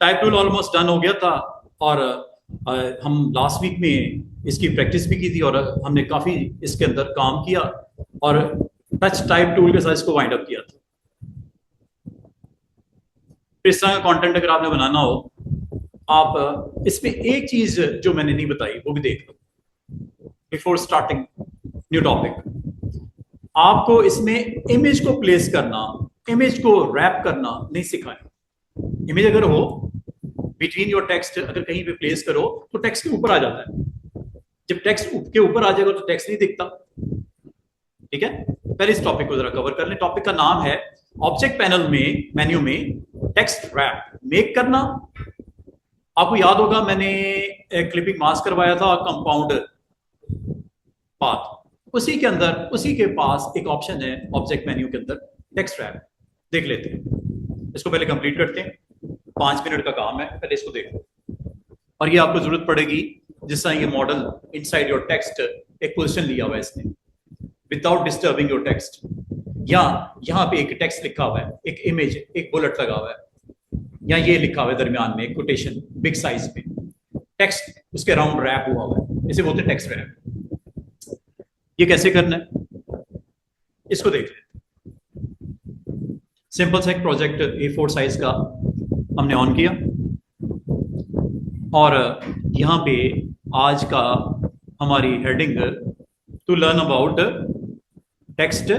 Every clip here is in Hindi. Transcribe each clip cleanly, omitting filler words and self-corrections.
टाइप टूल ऑलमोस्ट डन हो गया था और हम लास्ट वीक में इसकी प्रैक्टिस भी की थी और हमने काफी इसके अंदर काम किया और टच टाइप टूल के साथ इसको वाइंड अप किया था। इस तरह का कंटेंट अगर आपने बनाना हो, आप इसमें एक चीज जो मैंने नहीं बताई वो भी देख लो बिफोर स्टार्टिंग न्यू टॉपिक। आपको इसमें इमेज को प्लेस करना, इमेज को रैप करना नहीं सिखाया। इमेज अगर हो बिटवीन योर टेक्स्ट, अगर कहीं पे प्लेस करो तो टेक्स्ट के ऊपर आ जाता है। जब टेक्स्ट के ऊपर आ जाएगा तो टेक्स्ट नहीं दिखता। ठीक है, पहले इस टॉपिक को जरा कवर कर लें। टॉपिक का नाम है ऑब्जेक्ट पैनल में मेन्यू में टेक्स्ट रैप मेक करना। आपको याद होगा मैंने क्लिपिंग मास्क करवाया था कंपाउंड पाथ, उसी के अंदर उसी के पास एक ऑप्शन है ऑब्जेक्ट मेन्यू के अंदर टेक्स्ट रैप। देख लेते हैं, इसको पहले कंप्लीट करते हैं। 5 मिनट का काम है, पहले इसको देखो। और ये आपको जरूरत पड़ेगी जिस तरह ये मॉडल इनसाइड योर टेक्स्ट एक पोजीशन लिया हुआ है इसने विदाउट डिस्टर्बिंग योर टेक्स्ट। या यहाँ पे एक टेक्स्ट लिखा हुआ है, एक इमेज, एक बुलेट लगा हुआ है, या ये लिखा हुआ है दरमियान में एक कोटेशन बिग साइज में, टेक्स्ट उसके अराउंड रैप हुआ हुआ है, इसे बोलते हैं टेक्स्ट रैप। ये कैसे करना है इसको देख लेते। सिंपल सा एक प्रोजेक्ट A4 साइज का हमने ऑन किया और यहाँ पे आज का हमारी heading to learn about text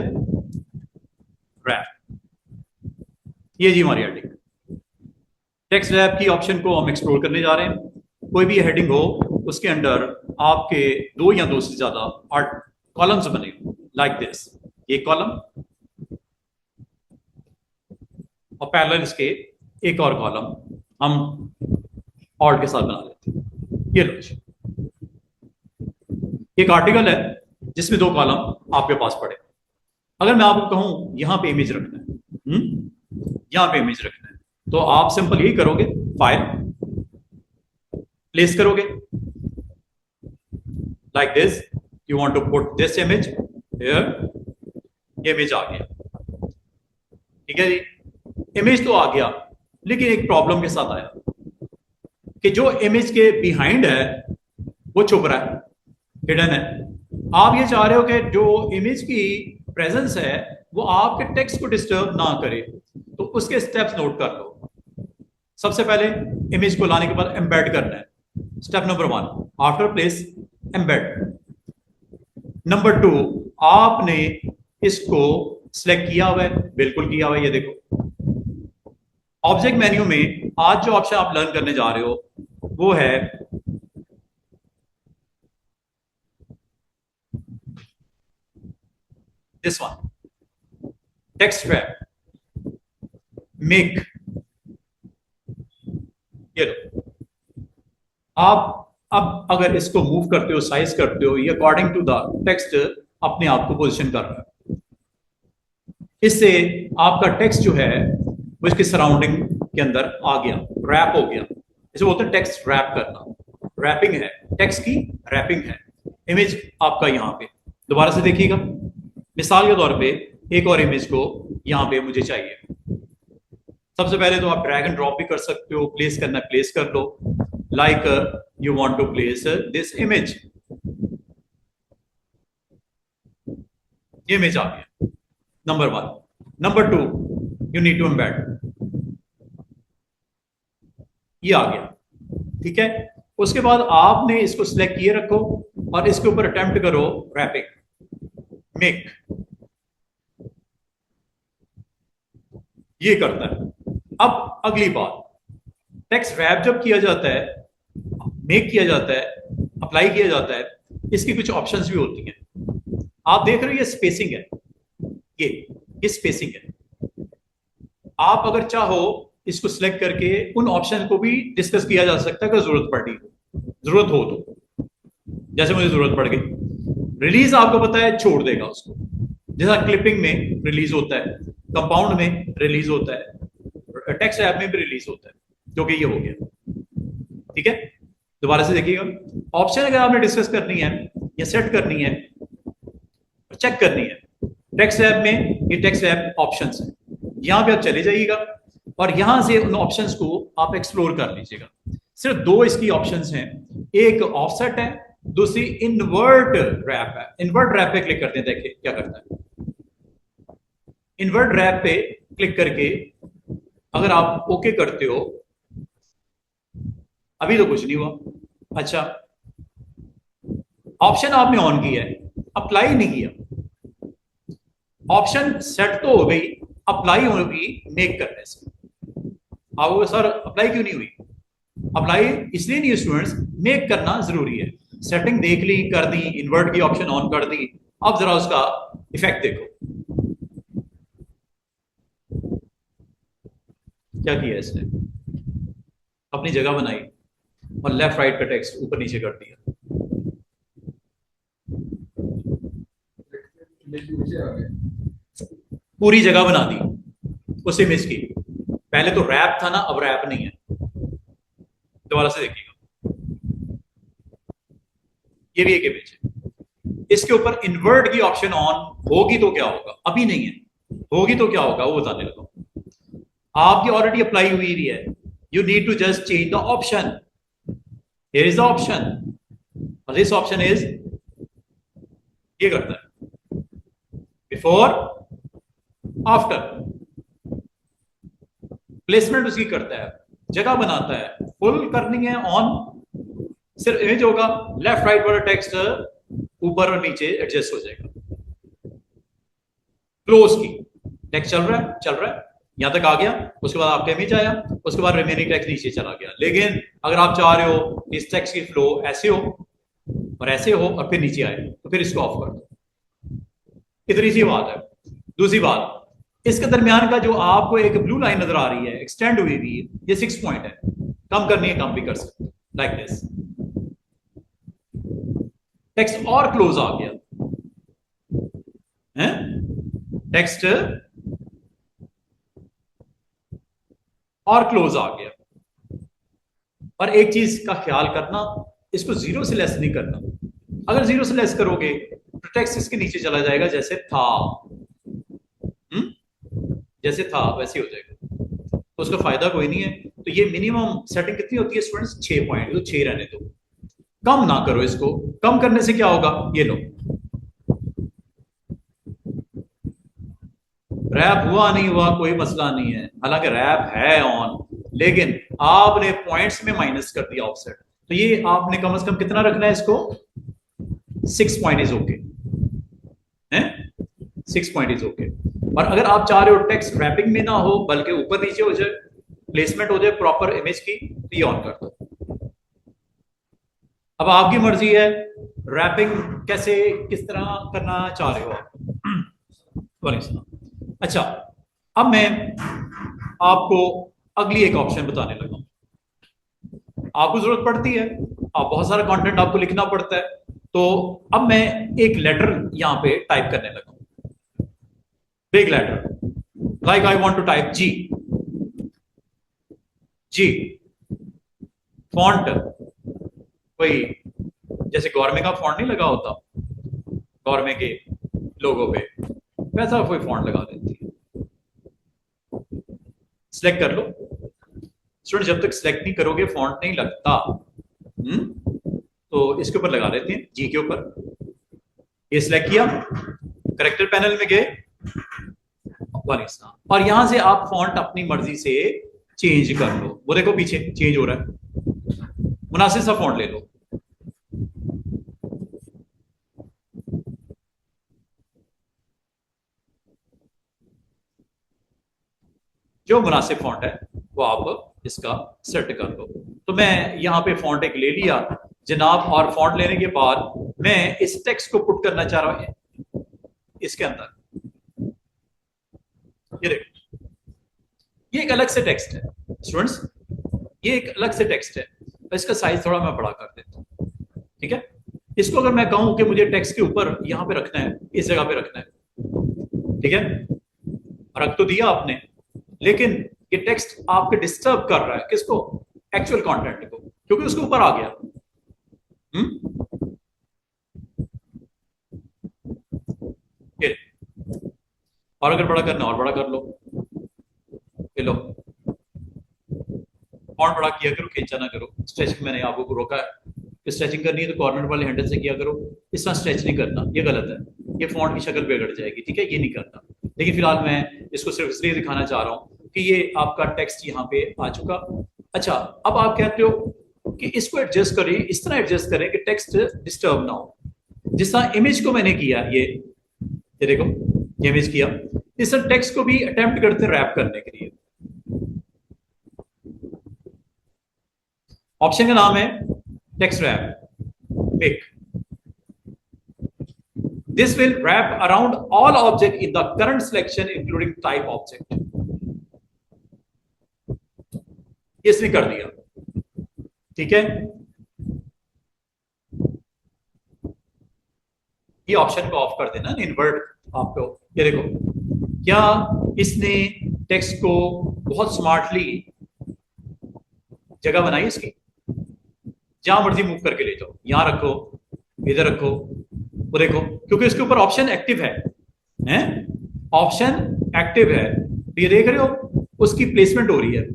wrap. ये जी हमारी हेडिंग। टेक्स्ट रैप की ऑप्शन को हम एक्सप्लोर करने जा रहे हैं। कोई भी हेडिंग हो उसके अंदर आपके 2 या 2 से ज्यादा कॉलम्स बने लाइक दिस। ये कॉलम और पैरेलल इसके एक और कॉलम हम ऑल्ट के साथ बना लेते हैं। ये लो, एक आर्टिकल है जिसमें 2 कॉलम आपके पास पड़े। अगर मैं आपको कहूं यहां पे इमेज रखना है, यहां पे इमेज रखना है, तो आप सिंपल यही करोगे, फाइल प्लेस करोगे like this. You want to put this image here. ये इमेज आ गया, ठीक है जी। इमेज तो आ गया, लेकिन एक प्रॉब्लम के साथ आया कि जो इमेज के बिहाइंड है वो छुप रहा है, हिडन है। आप ये चाह रहे हो कि जो इमेज की प्रेजेंस है वो आपके टेक्स्ट को डिस्टर्ब ना करे, तो उसके स्टेप्स नोट कर लो। सबसे पहले इमेज को लाने के बाद एम्बेड करना है। Step number 1, after place embed. Number 2, आपने इसको सिलेक्ट किया हुआ है, बिल्कुल किया हुआ है। ये देखो ऑब्जेक्ट मेन्यू में आज जो ऑप्शन आप लर्न करने जा रहे हो वो है this one, text rap make. ये लो, आप अब अगर इसको मूव करते हो, साइज करते हो, ये अकॉर्डिंग टू द टेक्स्ट अपने आप को पोजीशन कर रहा है। इससे आपका टेक्स्ट जो है वो इसके सराउंडिंग के अंदर आ गया, रैप हो गया। इसे बोलते हैं टेक्स्ट रैप करना। रैपिंग है, टेक्स्ट की रैपिंग है। इमेज आपका यहाँ पे, दोबारा से देखिएगा। मिसाल के तौर पे एक और इमेज को यहाँ पे मुझे चाहिए। सबसे पहले तो आप ड्रैग एंड ड्रॉप भी कर सकते हो, प्लेस करना है प्लेस कर लो। Like you want to place this image. ये इमेज आ गया, number 1। Number 2, you need to embed. ये आ गया, ठीक है। उसके बाद आपने इसको सिलेक्ट किए रखो और इसके ऊपर अटेम्प्ट करो रैपिंग मेक। ये करता है। अब अगली बात, टेक्स्ट रैप जब किया जाता है, मेक किया जाता है, अप्लाई किया जाता है, इसकी कुछ ऑप्शंस भी होती हैं। आप देख रहे हो ये स्पेसिंग है, ये स्पेसिंग है। आप अगर चाहो इसको सिलेक्ट करके उन ऑप्शन को भी डिस्कस किया जा सकता है अगर जरूरत पड़ी, जरूरत हो तो। जैसे मुझे जरूरत पड़ गई। रिलीज आपको पता है छोड़ देगा उसको, जैसा क्लिपिंग में रिलीज होता है, कंपाउंड में रिलीज होता है, टेक्स्ट ऐप में भी रिलीज होता है, जो कि ये हो गया, ठीक है। दोबारा से देखिएगा, ऑप्शन अगर आपने डिस्कस करनी है या सेट करनी है, चेक करनी है, टेक्स्ट ऐप में ये टेक्स्ट ऐप ऑप्शंस है, यहां पे आप चले जाइएगा और यहां से उन ऑप्शंस को आप एक्सप्लोर कर लीजिएगा। सिर्फ दो इसकी ऑप्शंस हैं, एक ऑफसेट है, दूसरी इनवर्ट रैप है। इनवर्ट रैप पे क्लिक करते हैं, देखिए क्या करता है। इन्वर्ट रैप पे क्लिक करके अगर आप ओके करते हो, अभी तो कुछ नहीं हुआ। अच्छा, ऑप्शन आपने ऑन किया है, अप्लाई नहीं किया। ऑप्शन सेट तो हो गई, अप्लाई होगी मेक करने से। आप सर अप्लाई क्यों नहीं हुई? अप्लाई इसलिए नहीं स्टूडेंट्स, मेक करना जरूरी है। सेटिंग देख ली, कर दी, इन्वर्ट की ऑप्शन ऑन कर दी, अब जरा उसका इफेक्ट देखो क्या किया इसने। अपनी जगह बनाई और लेफ्ट राइट का टेक्स्ट ऊपर नीचे कर दिया। पूरी जगह बना दी उस इमेज की। पहले तो रैप था ना, अब रैप नहीं है। दोबारा से देखिएगा, ये भी एक इमेज है, इसके ऊपर इन्वर्ट की ऑप्शन ऑन होगी तो क्या होगा? अभी नहीं है, होगी तो क्या होगा वो बताने लगा। आपकी ऑलरेडी अप्लाई हुई है, you need to just change the option. Here is the option, और दिस ऑप्शन इज, ये करता है बिफोर आफ्टर, प्लेसमेंट उसकी करता है, जगह बनाता है। फुल करनी है ऑन, सिर्फ इमेज होगा, लेफ्ट राइट वाला टेक्स्ट ऊपर और नीचे एडजस्ट हो जाएगा। क्लोज की, टेक्स्ट चल रहा है, चल रहा है, यहां तक आ गया, उसके बाद आपका इमेज आया, उसके बाद रिमेनिंग टेक्स्ट नीचे चला गया। लेकिन अगर आप चाह रहे हो इस टेक्स्ट की फ्लो ऐसे हो और ऐसे हो और फिर नीचे आए, तो फिर इसको ऑफ कर दो। इतनी सी बात है। दूसरी बात, इसके दरमियान का जो आपको एक ब्लू लाइन नजर आ रही है एक्सटेंड हुई हुई, ये 6 पॉइंट है, कम करनी है कम भी कर सकते, लाइक दिस। टेक्स्ट और क्लोज आ गया है, टेक्स्ट और क्लोज आ गया। और एक चीज का ख्याल करना, इसको 0 से लेस नहीं करना। अगर 0 से लेस करोगे तो टेक्स्ट इसके नीचे चला जाएगा, जैसे था, जैसे था वैसे हो जाएगा, तो उसका फायदा कोई नहीं है। तो ये मिनिमम सेटिंग कितनी होती है स्टूडेंट्स? 6 पॉइंट, तो 6 रहने दो, कम ना करो इसको। कम करने से क्या होगा, ये लो, रैप हुआ नहीं हुआ कोई मसला नहीं है, हालांकि रैप है ऑन, लेकिन आपने पॉइंट्स में माइनस कर दिया ऑफसेट। तो ये आपने कम से कम कितना रखना है इसको? 6 पॉइंट इज ओके है, 6 पॉइंट इज ओके। और अगर आप चाह रहे हो टेक्स्ट रैपिंग में ना हो बल्कि ऊपर नीचे हो जाए, प्लेसमेंट हो जाए प्रॉपर इमेज की, तो ये ऑन कर दो। अब आपकी मर्जी है रैपिंग कैसे, किस तरह करना चाह रहे हो आप। अच्छा, अब मैं आपको अगली एक ऑप्शन बताने लगा। आपको जरूरत पड़ती है, आप बहुत सारा कंटेंट आपको लिखना पड़ता है, तो अब मैं एक लेटर यहां पे टाइप करने लगा, big letter, like I want to type G. G font कोई जैसे गवर्नमेंट का फॉन्ट नहीं लगा होता गवर्नमेंट के लोगो पे, वैसा कोई फॉन्ट लगा देती है। सिलेक्ट कर लो स्टूडेंट, जब तक सिलेक्ट नहीं करोगे फॉन्ट नहीं लगता। तो इसके ऊपर लगा देते हैं, जी के ऊपर। ये सिलेक्ट किया, करेक्टर पैनल में गए, और यहां से आप फॉन्ट अपनी मर्जी से चेंज कर लो। वो देखो पीछे चेंज हो रहा है, मुनासिब सा फॉन्ट ले लो। जो मुनासिब फॉन्ट है वो आप इसका सेट कर लो। तो मैं यहां पे फॉन्ट एक ले लिया जनाब, और फॉन्ट लेने के बाद मैं इस टेक्स्ट को पुट करना चाह रहा हूं इसके अंदर। ये देखो, ये एक अलग से टेक्स्ट है स्टूडेंट्स, ये एक अलग से टेक्स्ट है। तो इसका साइज थोड़ा मैं बड़ा कर देता हूं, ठीक है। इसको अगर मैं कहूं कि मुझे टेक्स्ट के ऊपर यहां पे रखना है, इस जगह पे रखना है, ठीक है, रख तो दिया आपने, लेकिन ये टेक्स्ट आपके डिस्टर्ब कर रहा है किसको? एक्चुअल कंटेंट को, क्योंकि उसके ऊपर आ गया। ये और अगर बड़ा करना और बड़ा कर लो, ये लो, फॉन्ट बड़ा किया करो, खींचा ना करो। स्ट्रेचिंग मैंने आपको रोका है कि स्ट्रेचिंग करनी है तो कॉर्नर वाले हैंडल से किया करो, इस तरह स्ट्रेच नहीं करना, ये गलत है, ये फॉन्ट की शक्ल बिगड़ जाएगी, ठीक है, ये नहीं करना। लेकिन फिलहाल मैं इसको सिर्फ इसलिए दिखाना चाह रहा हूँ कि ये आपका टेक्स्ट यहाँ पे आ चुका। अच्छा, अब आप कहते हो कि इसको एडजस्ट करें, इस तरह एडजस्ट करें कि टेक्स्ट डिस्टर्ब ना हो। जिस तरह इमेज को मैंने किया, ये देखो, ये इमेज किया, इस तरह टेक्स्ट को भी अटेम्प्ट करते हैं रैप करने के लिए। ऑप्शन का नाम है text wrap, pick. This will wrap around all object in the current selection including type object. ये इसने कर दिया, ठीक है। ये ऑप्शन को ऑफ कर देना, इन्वर्ट आपको। ये देखो, क्या इसने टेक्स्ट को बहुत स्मार्टली जगह बनाई इसकी, जहां मर्जी मूव करके ले जाओ, यहां रखो, इधर रखो, वो देखो, क्योंकि इसके ऊपर ऑप्शन एक्टिव है, ऑप्शन एक्टिव है, ये देख रहे हो, उसकी प्लेसमेंट हो रही है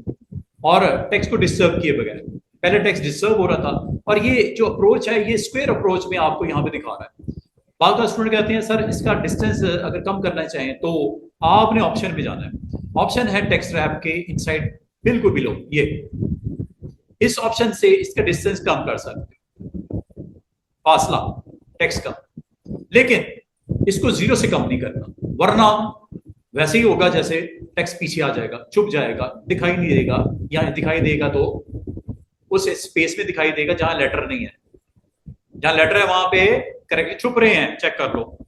और टेक्स्ट को डिस्टर्ब किए बगैर। पहले टेक्स्ट डिस्टर्ब हो रहा था, और ये जो अप्रोच है, ये स्क्वायर अप्रोच में आपको यहाँ पे दिखा रहा है। बाद का स्टूडेंट कहते हैं सर इसका डिस्टेंस अगर कम करना चाहें तो आपने ऑप्शन में जाना है। ऑप्शन है टेक्स्ट रैप के इनसाइड बिल्कुल बिलो, ये इस ऑप्शन से इसका डिस्टेंस कम कर सकते हो, फासला टेक्स्ट का, लेकिन इसको 0 से कम नहीं करना, वरना वैसे ही होगा जैसे टेक्स्ट पीछे आ जाएगा, छुप जाएगा, दिखाई नहीं देगा, या दिखाई देगा तो उस स्पेस में दिखाई देगा जहां लेटर नहीं है। जहां लेटर है वहां पे करेक्टली छुप रहे हैं, चेक कर लो,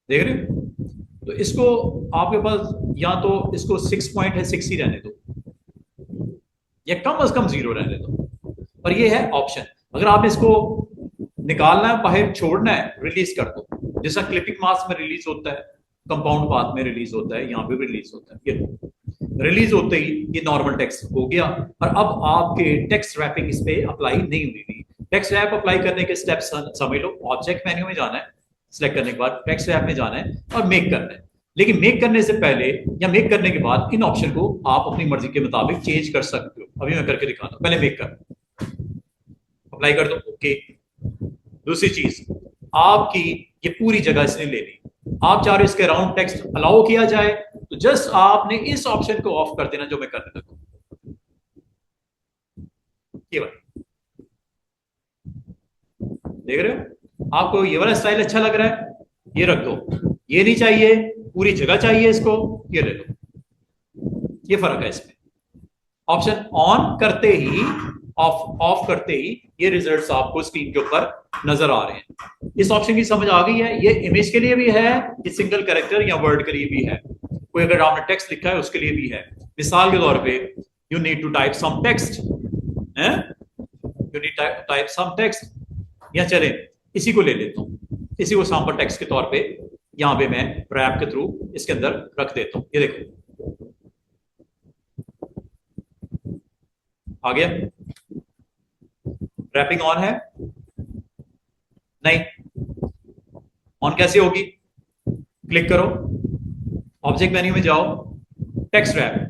देख रहे हो। तो इसको आपके पास या तो इसको 6 पॉइंट है, 6 ही रहने दो, या कम से कम 0 रहने दो, और ये है ऑप्शन। अगर आपने इसको निकालना है, बाहर छोड़ना है, रिलीज कर दो, जैसा क्लिपिंग मास्क में रिलीज होता है, कंपाउंड पाथ में रिलीज होता है, यहाँ पे भी रिलीज होता है। ये रिलीज होते ही ये नॉर्मल टेक्स्ट हो गया, और अब आपके टेक्स्ट रैपिंग इस पे अप्लाई नहीं हुई। टेक्स्ट रैप अप्लाई करने के स्टेप्स समझ लो। ऑब्जेक्ट मेन्यू में जाना है, सिलेक्ट करने के बाद टेक्स्ट रैप में जाना है और मेक करना है। लेकिन मेक करने से पहले या मेक करने के बाद इन ऑप्शन को आप अपनी मर्जी के मुताबिक चेंज कर सकते हो। अभी मैं करके दिखाता हूं, पहले मेक कर, अप्लाई कर दो, ओके। दूसरी चीज, आपकी ये पूरी जगह इसने ले ली, आप चाह रहे हो इसके अराउंड टेक्स्ट अलाउ किया जाए, तो जस्ट आपने इस ऑप्शन को ऑफ कर देना जो मैं करने लगा, ये वाला, देख रहे हो। आपको ये वाला स्टाइल अच्छा लग रहा है, ये रख दो, ये नहीं चाहिए, पूरी जगह चाहिए इसको, ये ले लो, ये फर्क है इसमें। ऑप्शन ऑन करते ही, ऑफ करते ही ये रिजल्ट्स आपको स्क्रीन के ऊपर नजर आ रहे हैं। इस ऑप्शन की समझ आ गई है। ये इमेज के लिए भी है, ये सिंगल कैरेक्टर या वर्ड के लिए भी है, कोई अगर आपने टेक्स्ट लिखा है उसके लिए भी है। मिसाल के तौर पे you need to type some text, you need type some text, या चले इसी को ले लेता हूं, इसी को सैंपल टेक्स्ट के तौर पे यहां पे मैं रैप के थ्रू इसके अंदर रख देता हूं। ये देखो आ गया। रैपिंग ऑन है? नहीं। ऑन कैसे होगी? क्लिक करो, ऑब्जेक्ट मेन्यू में जाओ, टेक्स्ट रैप,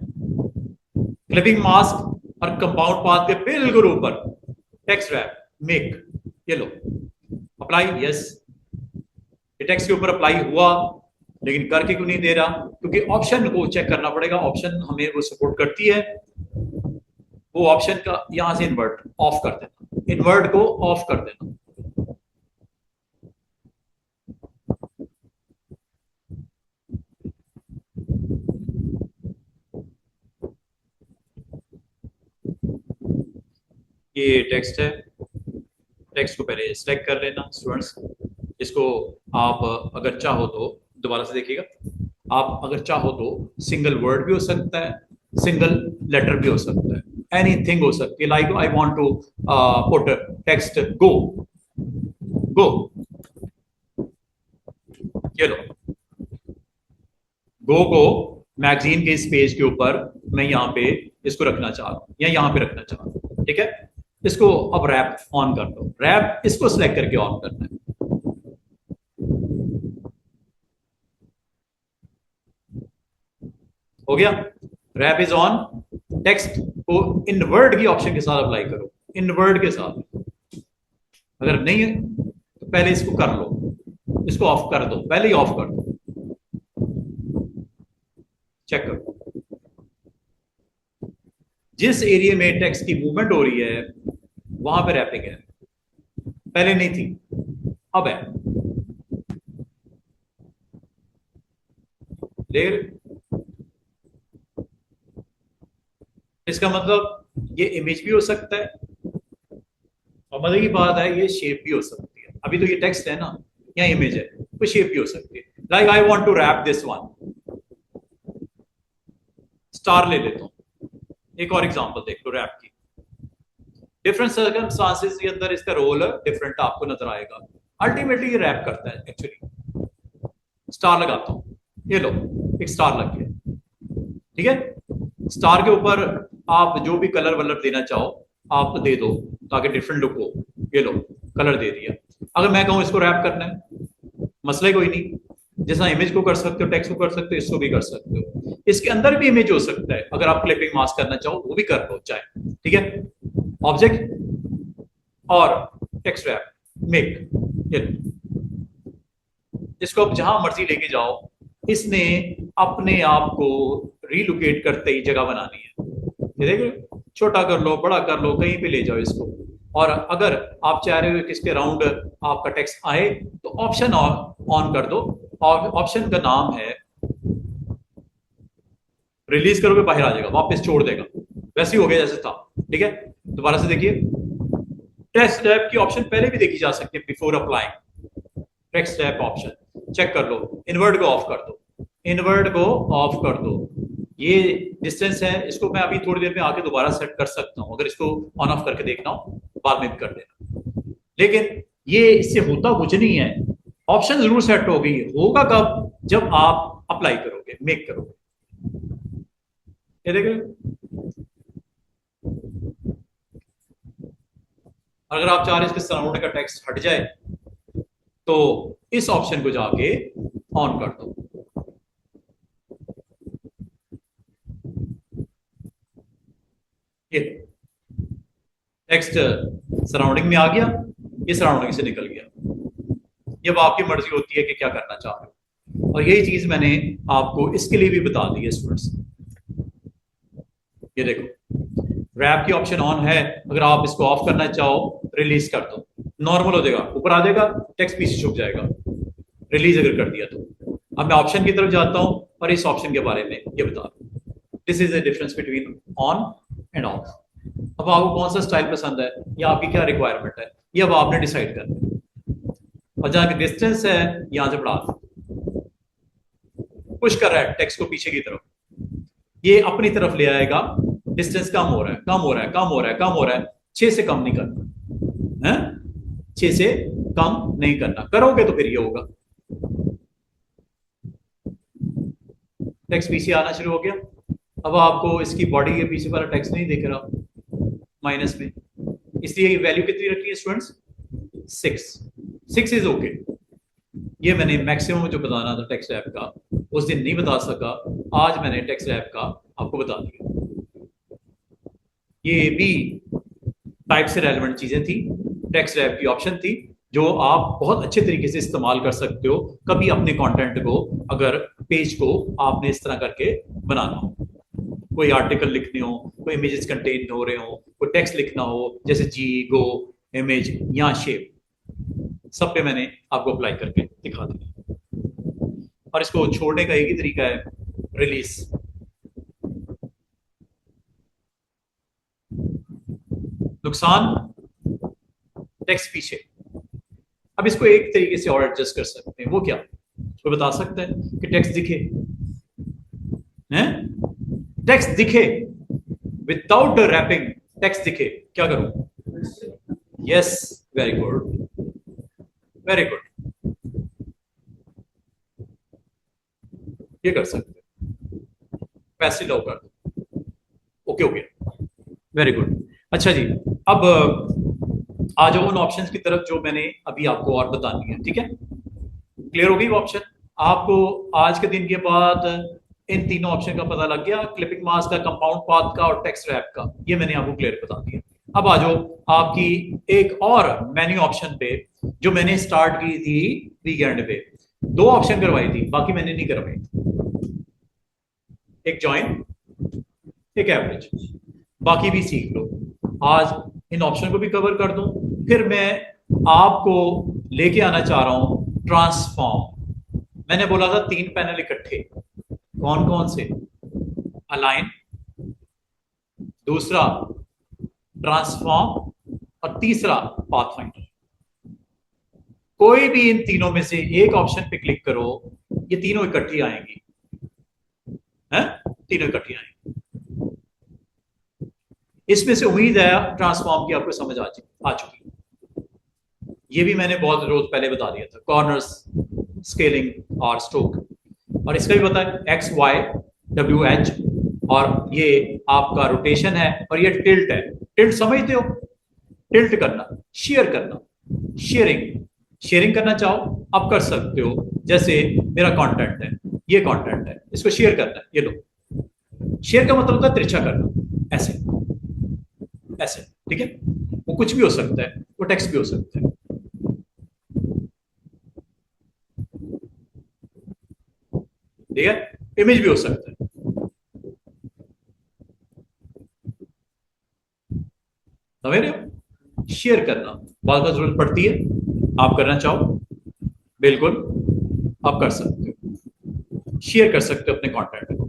क्लिपिंग मास्क और कंपाउंड पाथ के बिल्कुल ऊपर टेक्स्ट रैप, मेक, ये लो, अप्लाई, यस। ये टेक्स्ट के ऊपर अप्लाई हुआ, लेकिन करके क्यों नहीं दे रहा? क्योंकि ऑप्शन को चेक करना पड़ेगा, ऑप्शन हमें वो सपोर्ट करती है। वो ऑप्शन का यहां से इन्वर्ट ऑफ कर देना, इन्वर्ट को ऑफ कर देना। ये टेक्स्ट है, टेक्स्ट को पहले सिलेक्ट कर लेना स्टूडेंट्स। इसको आप अगर चाहो तो दोबारा से देखिएगा, आप अगर चाहो तो सिंगल वर्ड भी हो सकता है, सिंगल लेटर भी हो सकता है, एनीथिंग हो सकती है। Like I want to put text go, go, ये लो, गो को मैगजीन के इस पेज के ऊपर मैं यहाँ पे इसको रखना चाह रहा हूँ, या यहाँ पे रखना चाह रहा हूँ, ठीक है। इसको अब रैप ऑन कर दो, रैप इसको सिलेक्ट करके ऑन करना है। हो गया। रैप इज ऑन, टेक्स्ट को इनवर्ड की ऑप्शन के साथ अप्लाई करो, इनवर्ड के साथ। अगर नहीं है तो पहले इसको कर लो, इसको ऑफ कर दो, पहले ही ऑफ कर दो, चेक करो। जिस एरिया में टेक्स्ट की मूवमेंट हो रही है वहां पे रैपिंग है, पहले नहीं थी, अब है। इसका मतलब ये इमेज भी हो सकता है, और मजे की बात है ये शेप भी हो सकती है। अभी तो ये टेक्स्ट है ना, या इमेज है, तो शेप भी हो सकती है। Like I want to wrap this one, star ले लेता हूं। एक और एग्जांपल देख लो रैप की। डिफरेंट सर्कमस्टांसेस के अंदर इसका रोल डिफरेंट आपको नजर आएगा। अल्टीमेटली ये रैप करता है एक्चुअली। स्टार लगाता हूं, ये लो एक स्टार लग गया, ठीक है। स्टार के ऊपर आप जो भी कलर वलर देना चाहो आप दे दो ताकि डिफरेंट लुक हो। ये लो कलर दे दिया। अगर मैं कहूं इसको रैप करना है, मसला कोई नहीं। जैसा इमेज को कर सकते हो, टेक्स्ट को कर सकते हो, इसको भी कर सकते हो। इसके अंदर भी इमेज हो सकता है, अगर आप क्लिपिंग मास्क करना चाहो वो भी कर लो चाहे, ठीक है। ऑब्जेक्ट और टेक्स्ट रैप मेक, ये इसको आप जहां मर्जी लेके जाओ, इसने अपने आप को रीलोकेट करते ही जगह बनानी है। ये देखो, छोटा कर लो, बड़ा कर लो, कहीं पे ले जाओ इसको। और अगर आप चाह रहे हो कि इसके राउंड आपका टेक्स्ट आए तो ऑप्शन ऑन कर दो, और ऑप्शन का नाम है, रिलीज करोगे बाहर आ जाएगा, वापस छोड़ देगा, वैसे ही हो गया जैसे था, ठीक है। दोबारा से देखिए, टेक्स्ट रैप की ऑप्शन पहले भी देखी जा सकती है before applying. Text wrap option check कर लो, इनवर्ट को ऑफ कर दो, इनवर्ट को ऑफ कर दो। ये डिस्टेंस है, इसको मैं अभी थोड़ी देर में आके दोबारा सेट कर सकता हूं। अगर इसको ऑन ऑफ करके देखना हो बाद में भी कर देना, लेकिन ये इससे होता कुछ नहीं है। ऑप्शन जरूर सेट हो गई, होगा कब? जब आप अप्लाई करोगे, मेक करोगे। ये देख रहे हो, अगर आप चाह रहे हैं इसके सराउंडिंग का टेक्स्ट हट जाए तो इस ऑप्शन को जाके ऑन कर दो। ये टेक्स्ट सराउंडिंग में आ गया, ये सराउंडिंग से निकल गया। ये अब आपकी मर्जी होती है कि क्या करना चाह रहे हो, और यही चीज मैंने आपको इसके लिए भी बता दी है स्टूडेंट्स। ये देखो, रैप की ऑप्शन ऑन है, अगर आप इसको ऑफ करना चाहो रिलीज कर दो, नॉर्मल हो जाएगा, ऊपर आ जाएगा, टेक्स्ट पीछे छुप जाएगा। रिलीज अगर कर दिया तो अब मैं ऑप्शन की तरफ जाता हूं और इस ऑप्शन के बारे में ये बता दूं। This is the difference between on end of. अब आपको कौन सा स्टाइल पसंद है या आपकी क्या रिक्वायरमेंट है, ये अब आपने डिसाइड करना है। और जहां की डिस्टेंस है यहां से बढ़ा दो, पुश कर रहा है टेक्स्ट को पीछे की तरफ, ये अपनी तरफ ले आएगा। डिस्टेंस कम हो रहा है, कम हो रहा है, कम हो रहा है, कम हो रहा है। 6 से कम नहीं करना है, 6 से कम नहीं करना, करोगे तो फिर ये होगा। टेक्स्ट पीछे आना शुरू हो गया। अब आपको इसकी बॉडी के पीछे वाला टेक्स्ट नहीं दिख रहा माइनस में, इसलिए ये वैल्यू कितनी रखी है स्टूडेंट्स? 6 is okay. ये मैंने मैक्सिमम जो बताना था टेक्स्ट रैप का उस दिन नहीं बता सका, आज मैंने टेक्स्ट रैप का आपको बता दिया। ये भी टाइप से रेलेवेंट चीजें थी, टेक्स्ट रैप की ऑप्शन थी जो आप बहुत अच्छे तरीके से इस्तेमाल कर सकते हो। कभी अपने कंटेंट को, अगर पेज को आपने इस तरह करके बनाना हो, कोई आर्टिकल लिखने हो, कोई इमेजेस कंटेन हो रहे हो, कोई टेक्स्ट लिखना हो, जैसे जी, गो, इमेज या शेप, सब पे मैंने आपको अप्लाई करके दिखा दिया। और इसको छोड़ने का एक ही तरीका है, रिलीज। नुकसान, टेक्स्ट पीछे। अब इसको एक तरीके से और एडजस्ट कर सकते हैं, वो क्या? कोई बता सकता है कि टेक्स्ट दिखे हैं? टेक्स्ट दिखे विदाउट रैपिंग, टेक्स्ट दिखे, क्या करूं? Yes, very good, very good, ये कर सकते हैं। पैसे लो कर, ओके ओके, वेरी गुड। अच्छा जी, अब आ जाओ उन ऑप्शंस की तरफ जो मैंने अभी आपको और बतानी है, ठीक है। क्लियर हो गई वो ऑप्शन? आपको आज के दिन के बाद इन तीनों ऑप्शन का पता लग गया, क्लिपिंग मास्क का, कंपाउंड पाथ का और टेक्स्ट रैप का, ये मैंने आपको क्लियर बता दिया। अब आ जाओ आपकी एक और मेन्यू ऑप्शन पे जो मैंने स्टार्ट की थी वीकेंड पे। दो ऑप्शन करवाई थी, बाकी मैंने नहीं करवाई, एक जॉइन एक एवरेज, बाकी भी सीख लो। आज इन ऑप्शन को भी कवर कर दूं, फिर मैं आपको लेके आना चाह रहा हूं ट्रांसफॉर्म। मैंने बोला था 3 पैनल इकट्ठे, कौन कौन से? अलाइन, दूसरा ट्रांसफॉर्म और तीसरा पाथफाइंडर। कोई भी इन तीनों में से एक ऑप्शन पे क्लिक करो, ये तीनों इकट्ठी आएंगी, हैं? तीनों इकट्ठी आएंगी। इसमें से उम्मीद है ट्रांसफॉर्म की आपको समझ आ चुकी। ये भी मैंने बहुत रोज पहले बता दिया था, कॉर्नर्स, स्केलिंग और स्ट्रोक। और इसका भी पता है एक्स वाई डब्ल्यू एच, और ये आपका रोटेशन है और ये टिल्ट है। टिल्ट समझते हो? टिल्ट करना, शेयर करना, शेयरिंग। शेयरिंग करना चाहो आप कर सकते हो, जैसे मेरा कंटेंट है, ये कंटेंट है, इसको शेयर करना है, ये लो। शेयर का मतलब होता है तिरछा करना, ऐसे ऐसे, ठीक है? वो कुछ भी हो सकता है, वो टेक्स्ट भी हो सकता है, ठीक है? इमेज भी हो सकता है। समझ रहे हो? शेयर करना बात का जरूरत पड़ती है, आप करना चाहो बिल्कुल आप कर सकते हो, शेयर कर सकते हो अपने कंटेंट को।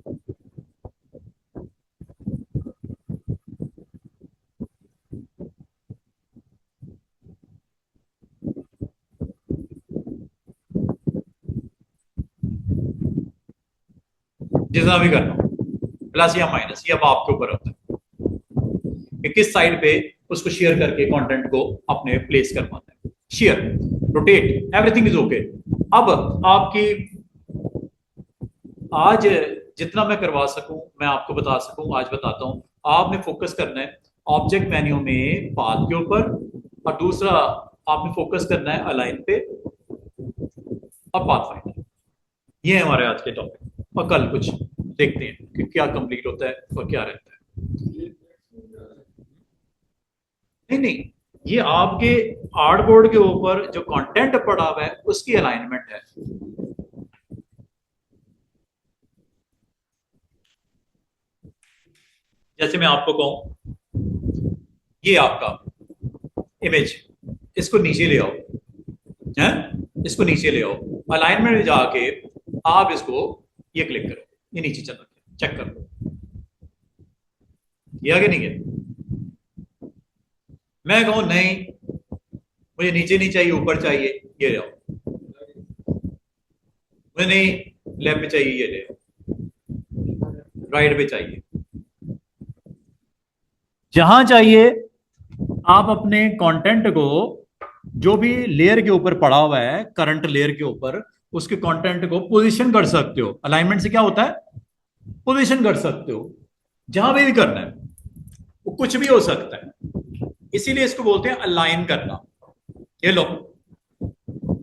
जितना भी करना हो, प्लस या माइनस, ये अब आपके ऊपर होता है कि किस साइड पे उसको शेयर करके कंटेंट को अपने प्लेस करवाना है। Share, rotate, everything is okay. अब आपकी आज जितना मैं करवा सकूं, मैं आपको बता सकूं, आज बताता हूं। आपने फोकस करना है ऑब्जेक्ट मेन्यू में पाथ के ऊपर, और दूसरा आपने फोकस करना है अलाइन पे और पाथ फाइंडर। ये है हमारे आज के टॉपिक, और कल कुछ देखते हैं कि क्या कंप्लीट होता है और क्या रहता है। नहीं नहीं, ये आपके आर्टबोर्ड के ऊपर जो कंटेंट पड़ा हुआ है उसकी अलाइनमेंट है। जैसे मैं आपको कहूं, ये आपका इमेज, इसको नीचे ले आओ, है? इसको नीचे ले आओ, अलाइनमेंट में जाके आप इसको ये क्लिक करो, ये नीचे चला गया, चेक कर लो, ये आगे नहीं है। मैं कहूं नहीं, मुझे नीचे नहीं चाहिए, ऊपर चाहिए, ये ले आओ। मुझे नहीं लेफ्ट पे चाहिए, ये ले आओ, राइट पे चाहिए, जहां चाहिए। आप अपने कंटेंट को जो भी लेयर के ऊपर पड़ा हुआ है, करंट लेयर के ऊपर, उसके कंटेंट को पोजीशन कर सकते हो। अलाइनमेंट से क्या होता है? पोजीशन कर सकते हो, जहां भी करना है, वो कुछ भी हो सकता है, इसीलिए इसको बोलते हैं अलाइन करना। ये लो,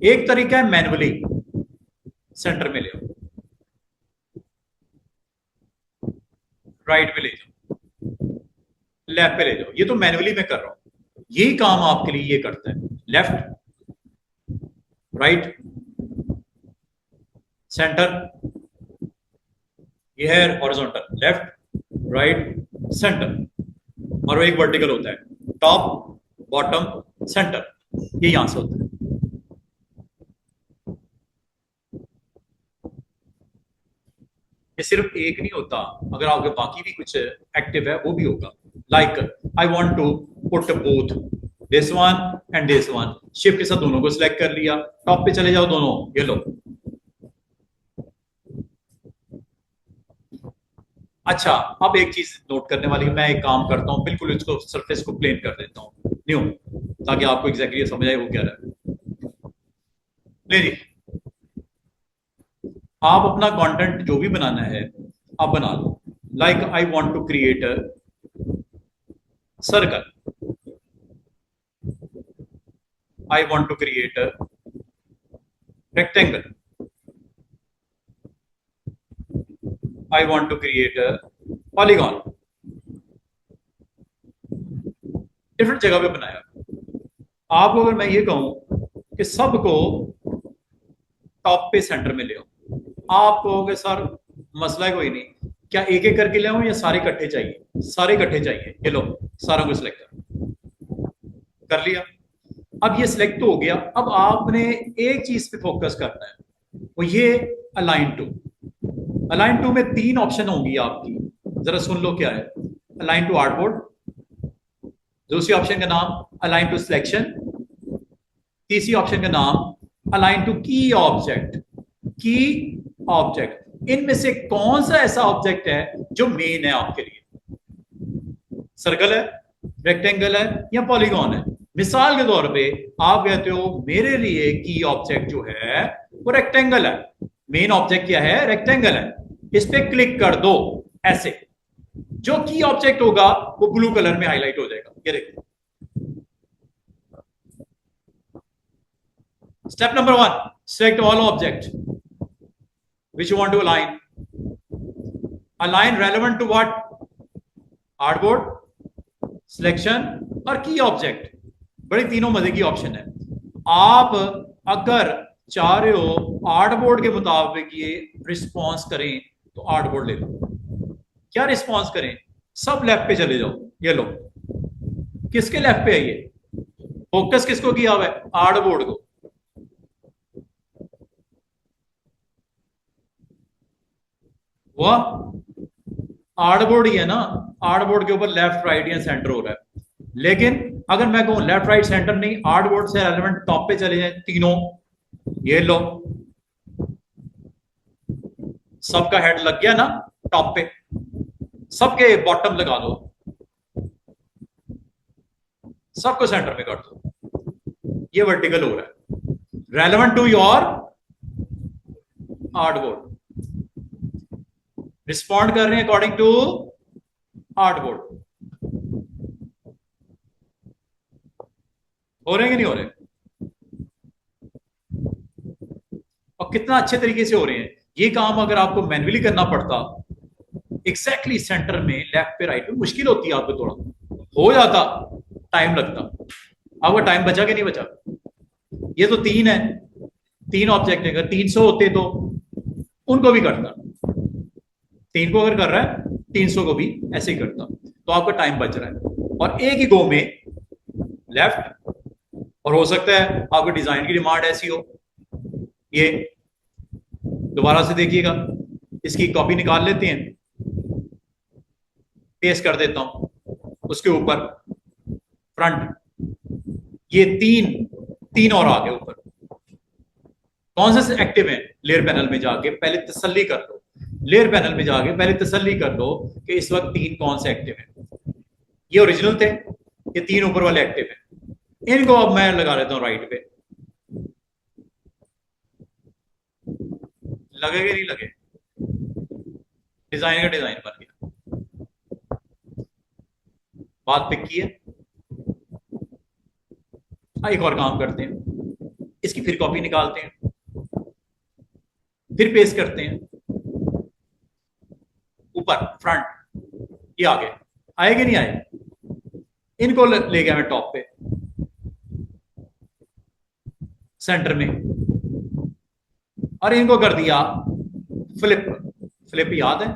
एक तरीका है मैनुअली सेंटर में ले आओ, राइट पे ले जाओ, लेफ्ट पे ले जाओ, ये तो मैनुअली मैं कर रहा हूं, यही काम आपके लिए ये करता है। लेफ्ट, राइट, सेंटर, ये है हॉरिजॉन्टल, लेफ्ट राइट सेंटर, और वो एक वर्टिकल होता है, टॉप बॉटम सेंटर, ये यहां से होता है। ये सिर्फ एक नहीं होता, अगर आपके बाकी भी कुछ एक्टिव है वो भी होगा। Like I want to put both this one and this one, shift के साथ दोनों को सिलेक्ट कर लिया, टॉप पे चले जाओ दोनों, ये लो। अच्छा, अब एक चीज नोट करने वाली, मैं एक काम करता हूँ, बिल्कुल इसको सरफेस को प्लेन कर देता हूँ न्यू, ताकि आपको एग्जैक्टली समझ आए वो क्या रहा है। ले जी, आप अपना कंटेंट जो भी बनाना है आप बना लो। Like I want to create a circle, I want to create a rectangle, I want to create a polygon, different जगह पे बनाया। आपको अगर मैं ये कहूं कि सबको टॉप पे सेंटर में ले आओ, आप कहोगे सर मसला है कोई नहीं, क्या एक एक करके ले आऊं या सारे इकट्ठे चाहिए? सारे इकट्ठे चाहिए। ये लो, सारों को सिलेक्ट कर लिया। अब ये सिलेक्ट तो हो गया, अब आपने एक चीज पे फोकस करना है, वो ये अलाइन टू। अलाइन टू में 3 ऑप्शन होंगी आपकी, जरा सुन लो क्या है। अलाइन टू आर्टबोर्ड, दूसरी ऑप्शन का नाम अलाइन टू सिलेक्शन, तीसरी ऑप्शन का नाम अलाइन टू की ऑब्जेक्ट। की ऑब्जेक्ट, इनमें से कौन सा ऐसा ऑब्जेक्ट है जो मेन है आपके लिए? सर्कल है, रेक्टेंगल है या पॉलीगॉन है? मिसाल के तौर पे आप कहते हो मेरे लिए की ऑब्जेक्ट जो है वो रेक्टेंगल है, मेन ऑब्जेक्ट क्या है? रेक्टेंगल है, इस पे क्लिक कर दो। ऐसे जो की ऑब्जेक्ट होगा वो ब्लू कलर में हाईलाइट हो जाएगा, ये देखो। Step number 1, select all object which you want to align. Align relevant to what? Artboard, selection और की ऑब्जेक्ट। बड़ी तीनों मजे की ऑप्शन है। आप अगर चाह रहे हो आर्टबोर्ड के मुताबिक ये रिस्पॉन्स करें तो आर्टबोर्ड ले लो। क्या रिस्पॉन्स करें? सब लेफ्ट पे चले जाओ। ये लो, किसके लेफ्ट पे है ये? फोकस किसको किया हुआ है? आर्टबोर्ड को। वह आर्टबोर्ड ही है ना, आर्टबोर्ड के ऊपर लेफ्ट राइट या सेंटर हो रहा है। लेकिन अगर मैं कहूं लेफ्ट राइट सेंटर नहीं, आर्टबोर्ड से रेलेवेंट टॉप पे चले जाए तीनों, ये लो, सबका हेड लग गया ना टॉप पे, सबके बॉटम लगा दो, सबको सेंटर में कर दो, ये वर्टिकल हो रहा है relevant to your artboard. Respond कर रहे हैं अकॉर्डिंग टू आर्टबोर्ड। हो रहे हैं कि नहीं हो रहे? और कितना अच्छे तरीके से हो रहे हैं। ये काम अगर आपको मैन्युअली करना पड़ता एग्जैक्टली सेंटर में, लेफ्ट पे राइट पे, मुश्किल होती है आपको, थोड़ा हो जाता, टाइम लगता। आपका टाइम बचा कि नहीं बचा? ये तो 3 है, 3 ऑब्जेक्ट है, अगर 300 होते तो उनको भी करता, 3 को अगर कर रहा है 300 को भी ऐसे ही करता, तो आपका टाइम बच रहा है। और एक ही गो में लेफ्ट, और हो सकता है आपको डिजाइन की डिमांड ऐसी हो, ये दोबारा से देखिएगा, इसकी कॉपी निकाल लेते हैं, पेस्ट कर देता हूं उसके ऊपर फ्रंट, ये 3 और आ गए ऊपर। कौन से एक्टिव है? लेयर पैनल में जाके पहले तसल्ली कर लो, लेयर पैनल में जाके पहले तसल्ली कर लो कि इस वक्त 3 कौन से एक्टिव है। ये ओरिजिनल थे, ये 3 ऊपर वाले एक्टिव है। इनको अब मैं लगा देता हूं राइट पे, लगे कि नहीं लगे? डिजाइन का डिजाइन बन गया। बात पिक की है। एक और काम करते हैं, इसकी फिर कॉपी निकालते हैं, फिर पेस्ट करते हैं ऊपर फ्रंट, ये आगे आए कि नहीं आए? इनको ले गया मैं टॉप पे सेंटर में, और इनको कर दिया फ्लिप। फ्लिप याद है?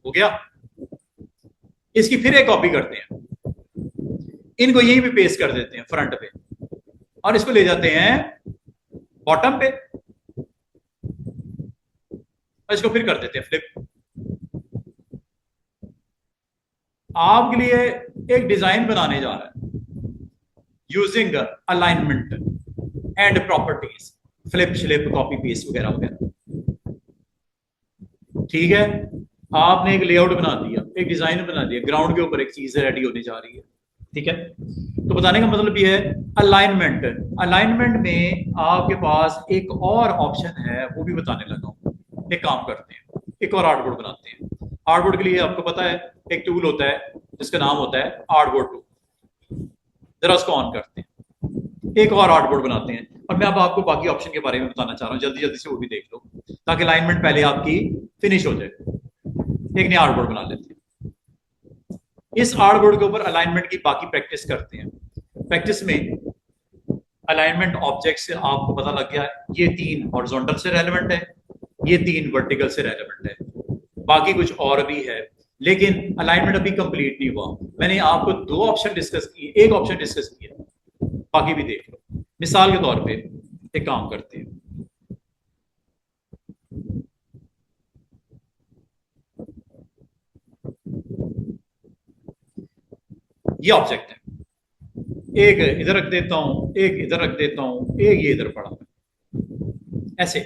हो गया। इसकी फिर एक कॉपी करते हैं, इनको यहीं पे पेस्ट कर देते हैं फ्रंट पे, और इसको ले जाते हैं बॉटम पे, और इसको फिर कर देते हैं फ्लिप। आपके लिए एक डिजाइन बनाने जा रहा है using alignment and properties, flip श्लिप कॉपी पेस्ट वगैरह वगैरह। ठीक है, आपने एक लेआउट बना दिया, एक डिजाइन बना दिया, ग्राउंड के ऊपर एक चीज रेडी होने जा रही है। ठीक है, तो बताने का मतलब ये है अलाइनमेंट। अलाइनमेंट में आपके पास एक और ऑप्शन है, वो भी बताने लगा हूं। एक काम करते हैं, एक और आर्टबोर्ड बनाते हैं। आर्टबोर्ड के लिए आपको पता है एक टूल होता है जिसका नाम होता है आर्टबोर्ड टूल। जरा उसको ऑन करते हैं। एक और आर्टबोर्ड बनाते हैं, और मैं अब आपको बाकी ऑप्शन के बारे में बताना चाह रहा हूँ, जल्दी जल्दी से वो भी देख लो ताकि अलाइनमेंट पहले आपकी फिनिश हो जाए। एक नया आर्टबोर्ड बना लेते हैं, इस आर्टबोर्ड के ऊपर अलाइनमेंट की बाकी प्रैक्टिस करते हैं। प्रैक्टिस में अलाइनमेंट ऑब्जेक्ट से आपको पता लग गया है ये 3 हॉरिजॉन्टल से रेलेवेंट है, ये 3 वर्टिकल से रेलेवेंट है, बाकी कुछ और भी है, लेकिन अलाइनमेंट अभी कंप्लीट नहीं हुआ। मैंने आपको 2 ऑप्शन डिस्कस किए, एक ऑप्शन डिस्कस किया, बाकी भी देख लो। मिसाल के तौर पे एक काम करते हैं, ये ऑब्जेक्ट है, एक इधर रख देता हूं, एक इधर रख देता हूं, एक ये इधर पड़ा ऐसे।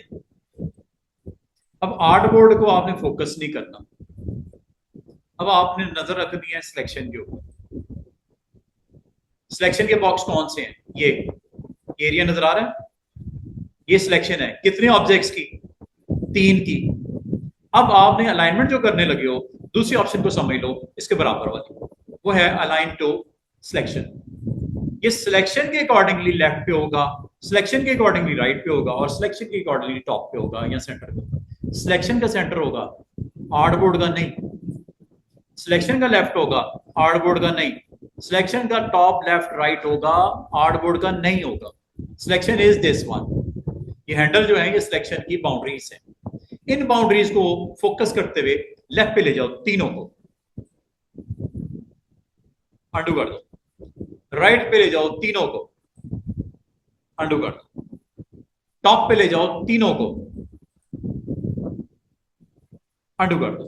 अब आर्टबोर्ड को आपने फोकस नहीं करना, अब आपने नजर रखनी है सिलेक्शन के ऊपर। सिलेक्शन के बॉक्स कौन से हैं? ये एरिया नजर आ रहा है, ये सिलेक्शन है कितने ऑब्जेक्ट्स की? 3 की। अब आपने अलाइनमेंट जो करने लगे हो, दूसरी ऑप्शन को समझ लो, इसके बराबर वाली, वो है अलाइन टू सिलेक्शन। ये सिलेक्शन के अकॉर्डिंगली लेफ्ट पे होगा, सिलेक्शन के अकॉर्डिंगली राइट पे होगा, और सिलेक्शन के अकॉर्डिंगली टॉप पे होगा या सेंटर पे होगा। सिलेक्शन का सेंटर होगा, आर्टबोर्ड का नहीं। सिलेक्शन का लेफ्ट होगा, आर्टबोर्ड का नहीं। सिलेक्शन का टॉप लेफ्ट राइट होगा, आर्टबोर्ड का नहीं होगा। Selection is this one. ये हैंडल जो है ये सिलेक्शन की बाउंड्रीज है। इन बाउंड्रीज को फोकस करते हुए लेफ्ट पे ले जाओ, तीनों को अंडू कर दो। राइट पे ले जाओ, तीनों को अंडू कर दो। टॉप पे ले जाओ, तीनों को अंडू कर दो।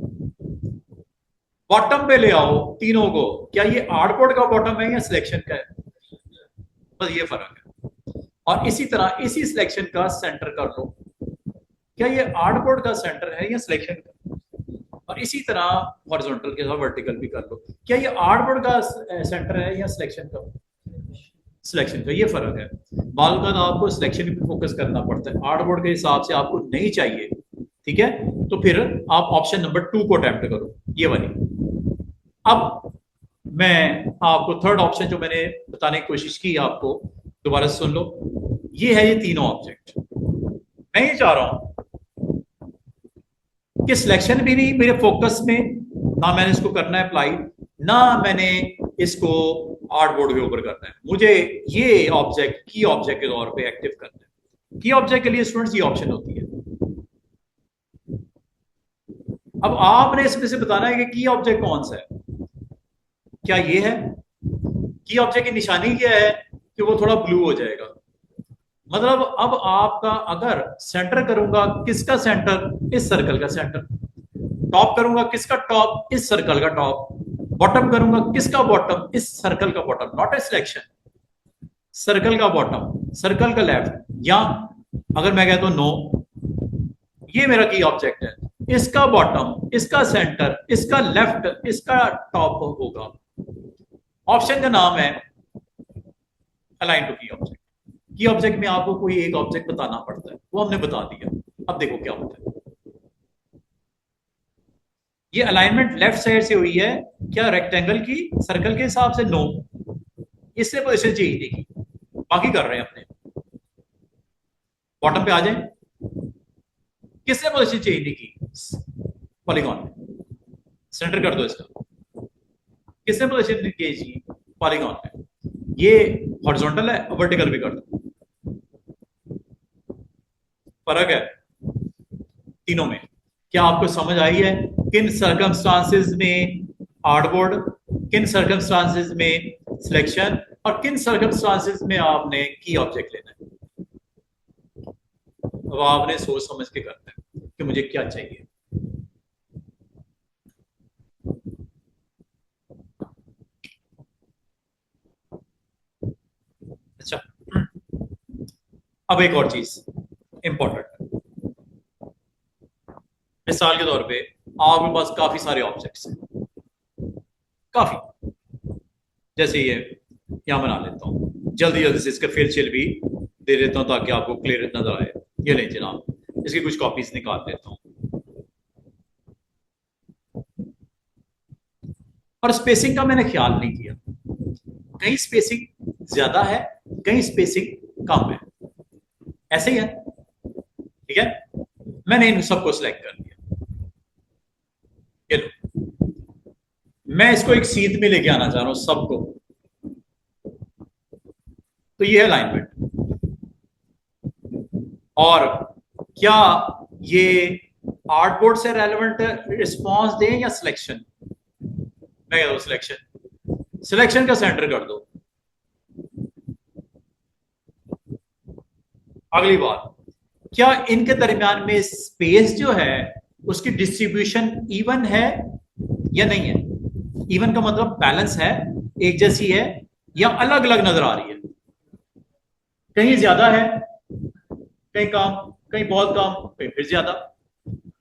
बॉटम पे ले आओ, तीनों को। क्या ये आर्टबोर्ड का बॉटम है या सिलेक्शन का है? बस ये फर्क है। और इसी तरह इसी सिलेक्शन का सेंटर कर लो, क्या ये आर्टबोर्ड का सेंटर है या सिलेक्शन का? और इसी तरह हॉरिजॉन्टल के साथ वर्टिकल भी कर लो, क्या ये आर्टबोर्ड का सेंटर है या सिलेक्शन का? सिलेक्शन का। ये फर्क है। बाल का आपको सिलेक्शन पे फोकस करना पड़ता है, आर्टबोर्ड के हिसाब से आपको नहीं चाहिए, ठीक है? तो फिर आप ऑप्शन नंबर 2 को अटेम्प्ट करो, ये वाली। अब मैं आपको थर्ड ऑप्शन जो मैंने बताने की कोशिश की आपको, दोबारा सुन लो। ये है ये तीनों ऑब्जेक्ट। मैं ये चाह रहा हूं कि सिलेक्शन भी नहीं मेरे फोकस में, ना मैंने इसको करना है अप्लाई, ना मैंने इसको आर्टबोर्ड के ऊपर करना है। मुझे ये ऑब्जेक्ट की ऑब्जेक्ट के तौर पे एक्टिव करना है। की ऑब्जेक्ट के लिए स्टूडेंट्स ये ऑप्शन होती है। अब आपने इसमें से बताना है कि की ऑब्जेक्ट कौन सा है। क्या ये है की ऑब्जेक्ट की निशानी? क्या है कि वो थोड़ा ब्लू हो जाएगा। मतलब अब आपका अगर सेंटर करूंगा, किसका सेंटर? इस सर्कल का सेंटर। टॉप करूंगा, किसका टॉप? इस सर्कल का टॉप। बॉटम करूंगा, किसका बॉटम? इस सर्कल का bottom. Not a selection, circle का बॉटम, सर्कल का लेफ्ट। या अगर मैं कहता हूं नो, ये मेरा की ऑब्जेक्ट है, इसका बॉटम, इसका सेंटर, इसका लेफ्ट, इसका टॉप होगा। ऑप्शन का नाम है अलाइन टू की ऑब्जेक्ट। की ऑब्जेक्ट में आपको कोई एक ऑब्जेक्ट बताना पड़ता है, वो हमने बता दिया। अब देखो क्या होता है। ये अलाइनमेंट लेफ्ट साइड से हुई है, क्या रेक्टेंगल की, सर्कल के हिसाब से? नो, इससे पोजीशन चेंज नहीं की, बाकी कर रहे हैं अपने। बॉटम पे आ जाए, किसने पोजीशन चेंज नहीं की? पॉलीगॉन में। सेंटर कर दो इसका, किसने पोजीशन चेंज की? पॉलीगॉन में। ये हॉरिजॉन्टल है, वर्टिकल भी कर दो। फर्क है तीनों में। क्या आपको समझ आई है किन सर्कमस्टांसेस में आर्टबोर्ड, किन सर्कमस्टांसेस में सिलेक्शन, और किन सर्कमस्टांसेस में आपने की ऑब्जेक्ट लेना है? अब आपने सोच समझ के करना है कि मुझे क्या चाहिए। अच्छा, अब एक और चीज इंपॉर्टेंट। मिसाल के तौर पे आपके पास काफी सारे ऑब्जेक्ट्स हैं, काफी। जैसे ये यहां बना लेता हूं, जल्दी जल्दी से इसका फेशियल भी दे देता हूं ताकि आपको क्लियर नजर आए। ये ले जनाब, इसकी कुछ कॉपीज निकाल देता हूं। और स्पेसिंग का मैंने ख्याल नहीं किया, कहीं स्पेसिंग ज्यादा है कहीं स्पेसिंग कम है, ऐसे ही है, ठीक है। मैंने इन सबको सिलेक्ट कर दिया, ये लो, मैं इसको एक सीध में लेके आना चाह रहा हूं सबको, तो ये है अलाइनमेंट। और क्या ये आर्टबोर्ड से रेलेवेंट रिस्पॉन्स दें या सिलेक्शन? मैं कहता हूं सिलेक्शन, सिलेक्शन का सेंटर कर दो। अगली बात, क्या इनके दरमियान में स्पेस जो है उसकी डिस्ट्रीब्यूशन इवन है या नहीं है? इवन का मतलब बैलेंस है, एक जैसी है, या अलग अलग नजर आ रही है? कहीं ज्यादा है, कहीं कम, कहीं बहुत कम, कहीं फिर ज्यादा।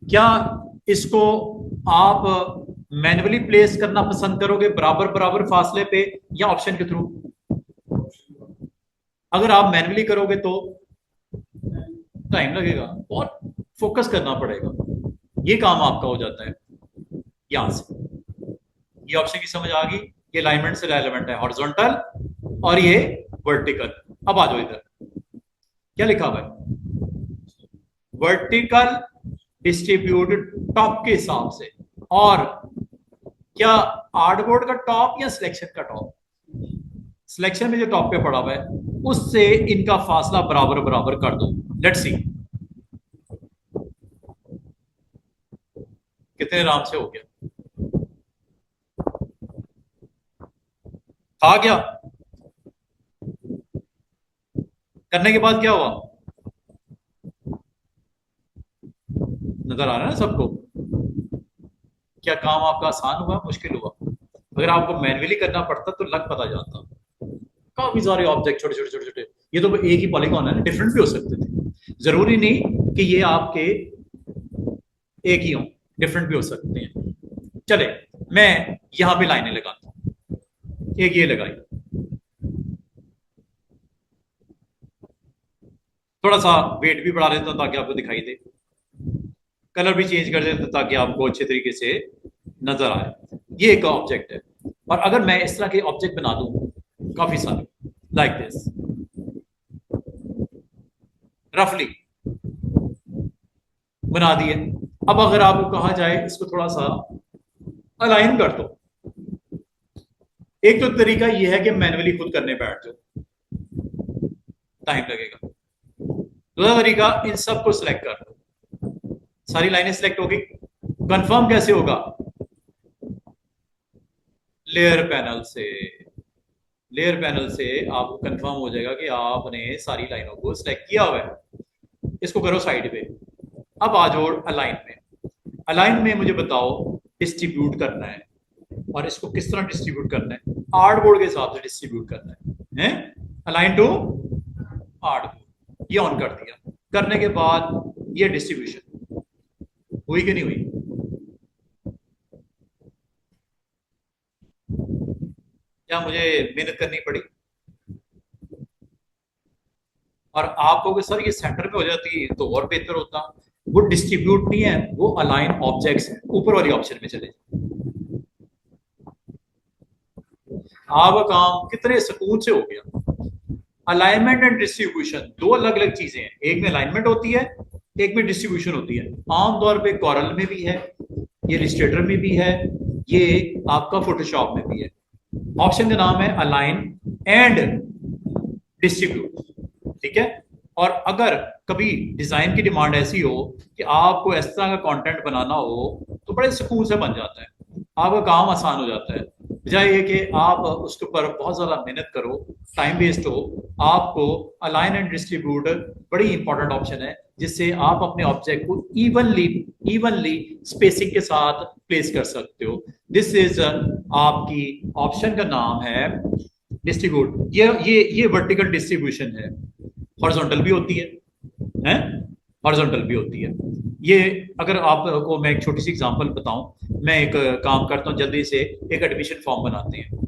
क्या इसको आप मैन्युअली प्लेस करना पसंद करोगे बराबर बराबर फासले पे, या ऑप्शन के थ्रू? अगर आप मैन्युअली करोगे तो टाइम लगेगा, बहुत फोकस करना पड़ेगा, ये काम आपका हो जाता है यहां से। ये ऑप्शन की समझ आ गई? ये अलाइनमेंट से रेलेवेंट है, हॉरिजॉन्टल और ये वर्टिकल। अब आ जाओ इधर, क्या लिखा हुआ है? वर्टिकल डिस्ट्रीब्यूटेड टॉप के हिसाब से। और क्या आर्टबोर्ड का टॉप या सिलेक्शन का टॉप? सिलेक्शन में जो टॉप पे पड़ा हुआ है उससे इनका फासला बराबर बराबर कर दो। लेट्स सी कितने आराम से हो गया। आ गया, करने के बाद क्या हुआ नजर आ रहा है ना सबको? क्या काम आपका आसान हुआ मुश्किल हुआ? अगर आपको मैन्युअली करना पड़ता तो लग पता जाता। काफी सारे ऑब्जेक्ट छोटे छोटे छोटे छोटे, ये तो एक ही पॉलीगॉन है ना, डिफरेंट भी हो सकते थे, जरूरी नहीं कि ये आपके एक ही हो, डिफरेंट भी हो सकते हैं। चले, मैं यहां पे लाइनें लगाता हूं, एक ये लगाई, थोड़ा सा वेट भी बढ़ा देता हूं ताकि आपको दिखाई दे, कलर भी चेंज कर देता हूं ताकि आपको अच्छे तरीके से नजर आए। ये एक ऑब्जेक्ट है, और अगर मैं इस तरह के ऑब्जेक्ट बना दूं काफी सारे लाइक दिस, रफली बना दिए। अब अगर आपको कहा जाए इसको थोड़ा सा अलाइन कर दो, एक तो तरीका यह है कि मैन्युअली खुद करने बैठ जाओ, टाइम लगेगा। दूसरा तरीका, इन सबको सिलेक्ट कर दो, सारी लाइनें सिलेक्ट होगी। कंफर्म कैसे होगा? लेयर पैनल से, लेयर पैनल से आपको कंफर्म हो जाएगा कि आपने सारी लाइनों को सिलेक्ट किया हुआ है। इसको करो साइड पे। अब आ जाओ अलाइन में। अलाइन में मुझे बताओ डिस्ट्रीब्यूट करना है, और इसको किस तरह डिस्ट्रीब्यूट करना है? आर्टबोर्ड के हिसाब से डिस्ट्रीब्यूट करना है, अलाइन टू आर्टबोर्ड, ये ऑन कर दिया। करने के बाद ये डिस्ट्रीब्यूशन हुई कि नहीं हुई? क्या मुझे मेहनत करनी पड़ी? और आप कहोगे सर ये सेंटर पे हो जाती तो और बेहतर होता। वो डिस्ट्रीब्यूट नहीं है, वो अलाइन ऑब्जेक्ट्स है। ऊपर वाली ऑप्शन में चले, आपका काम कितने सुकून से हो गया। अलाइनमेंट एंड डिस्ट्रीब्यूशन दो अलग अलग चीजें हैं, एक में अलाइनमेंट होती है, एक में डिस्ट्रीब्यूशन होती है। आमतौर पे कॉरल में भी है, ये इलस्ट्रेटर में भी है, ये आपका फोटोशॉप में भी है। ऑप्शन का नाम है अलाइन एंड डिस्ट्रीब्यूट, ठीक है। और अगर कभी डिजाइन की डिमांड ऐसी हो कि आपको इस तरह का कंटेंट बनाना हो तो बड़े सुकून से बन जाता है, आपका काम आसान हो जाता है। बजाय ये कि आप उसके ऊपर बहुत ज्यादा मेहनत करो, टाइम वेस्ट हो। आपको अलाइन एंड डिस्ट्रीब्यूट बड़ी इंपॉर्टेंट ऑप्शन है, जिससे आप अपने ऑब्जेक्ट को इवनली इवनली स्पेसिंग के साथ प्लेस कर सकते हो। दिस इज आपकी ऑप्शन का नाम है डिस्ट्रीब्यूट। ये वर्टिकल डिस्ट्रीब्यूशन है, हॉरिजॉन्टल भी होती है, हॉरिजॉन्टल भी होती है। ये अगर आपको मैं एक छोटी सी एग्जांपल बताऊं, मैं एक काम करता हूं जल्दी से। एक एडमिशन फॉर्म बनाते हैं,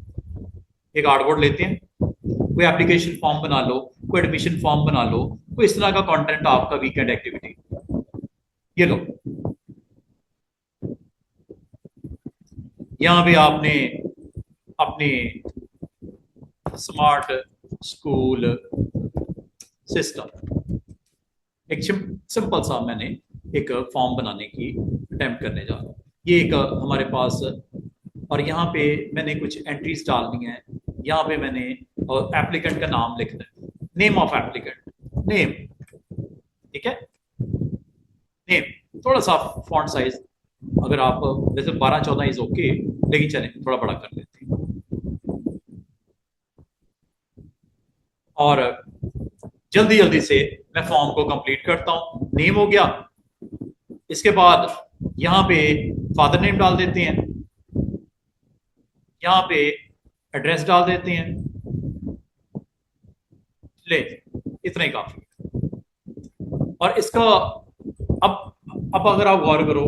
एक आर्टबोर्ड लेते हैं, कोई एप्लीकेशन फॉर्म बना लो, कोई एडमिशन फॉर्म बना लो, कोई इस तरह का कंटेंट आपका वीकेंड एक्टिविटी, ये लो। यहां पे आपने अपने स्मार्ट स्कूल सिस्टम। एक सिंपल सा मैंने एक फॉर्म बनाने की अटेम्प्ट करने जा रहा हूँ। ये एक हमारे पास, और यहाँ पे मैंने कुछ एंट्रीज डालनी है। यहाँ पे मैंने एप्लीकेंट का नाम लिखना है, नेम ऑफ एप्लीकेंट, नेम, ठीक है, नेम। थोड़ा सा फॉन्ट साइज अगर आप, वैसे 12-14 इज ओके, लेकिन चले थोड़ा बड़ा कर लेते हैं। और जल्दी जल्दी से मैं फॉर्म को कंप्लीट करता हूं। नेम हो गया, इसके बाद यहां पे फादर नेम डाल देते हैं, यहां पे एड्रेस डाल देते हैं। ले, इतना ही काफी है। और इसका अब अगर आप गौर करो,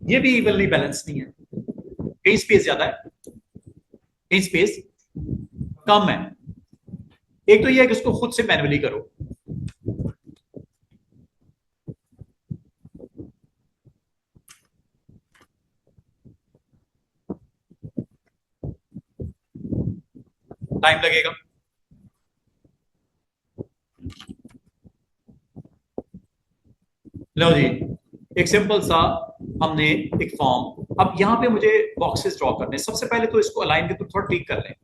ये भी इवनली बैलेंस नहीं है, कहीं स्पेस ज्यादा है, कहीं स्पेस कम है। एक तो ये है कि उसको खुद से मैन्युअली करो। टाइम लगेगा। लो जी, एक सिंपल सा हमने एक फॉर्म, अब यहां पे मुझे बॉक्सेस ड्रॉ करने। सबसे पहले तो इसको अलाइन के तो थोड़ा ठीक कर लें।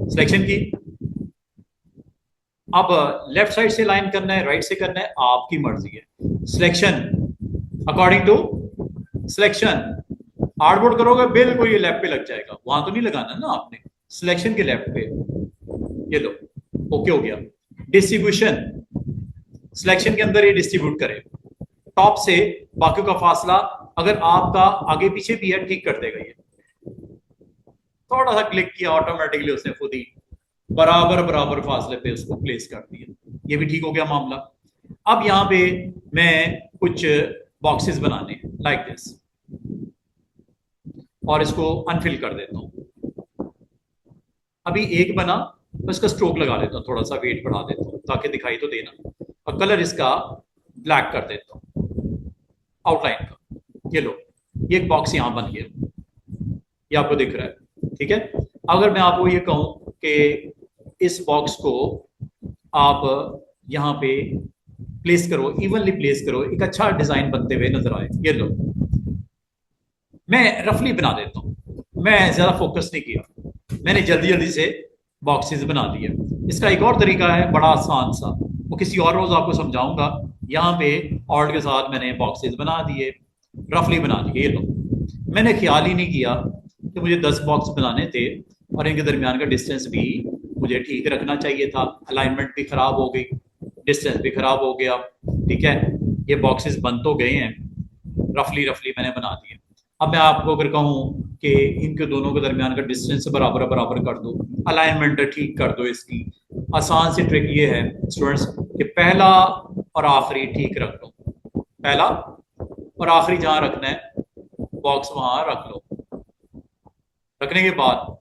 सिलेक्शन की, अब लेफ्ट साइड से लाइन करना है, राइट से करना है, आपकी मर्जी है। Selection according to selection, hardboard करोगे बिल्कुल ये लेफ्ट पे लग जाएगा, वहां तो नहीं लगाना ना आपने, सिलेक्शन के लेफ्ट पे। ये लो, ओके हो गया। डिस्ट्रीब्यूशन, सिलेक्शन के अंदर ये डिस्ट्रीब्यूट करें, टॉप से बाकी का फासला अगर आपका आगे पीछे भी है ठीक कर देगा। ये थोड़ा सा क्लिक किया, ऑटोमेटिकली उसने खुद ही बराबर बराबर फासले पे उसको प्लेस कर दिया। ये भी ठीक हो गया मामला। अब यहां पे मैं कुछ बॉक्सेस बनाने लाइक दिस, और इसको अनफिल कर देता हूं। अभी एक बना, तो इसका स्ट्रोक लगा देता हूं, थोड़ा सा वेट बढ़ा देता हूं ताकि दिखाई तो देना, और कलर इसका ब्लैक कर देता हूं आउटलाइन का। ये लो, ये एक बॉक्स यहां बन गया, ये आपको दिख रहा है, ठीक है। अगर मैं आपको ये कहूं कि इस बॉक्स को आप यहां पे प्लेस करो, इवनली प्लेस करो, एक अच्छा डिजाइन बनते हुए नजर आए। ये लो, मैं रफली बना देता हूं, मैं ज्यादा फोकस नहीं किया, मैंने जल्दी जल्दी से बॉक्सेस बना दिए। इसका एक और तरीका है बड़ा आसान सा, वो किसी और रोज आपको समझाऊंगा। यहाँ पे ऑल्ट के साथ मैंने बॉक्सेस बना दिए, रफली बना दिए। ये लो, मैंने ख्याल ही नहीं किया कि मुझे 10 बॉक्स बनाने थे, और इनके दरमियान का डिस्टेंस भी मुझे ठीक रखना चाहिए था। अलाइनमेंट भी खराब हो गई, डिस्टेंस भी खराब हो गया, ठीक है। ये बॉक्सेस बन तो गए हैं, रफली रफली मैंने बना दिए। अब मैं आपको अगर कहूँ कि इनके दोनों के दरमियान का डिस्टेंस बराबर बराबर कर दो, अलाइनमेंट ठीक कर दो, इसकी आसान सी ट्रिक ये है स्टूडेंट्स कि पहला और आखिरी ठीक रख लो। पहला और आखिरी जहां रखना है बॉक्स वहां रख लो। रखने के बाद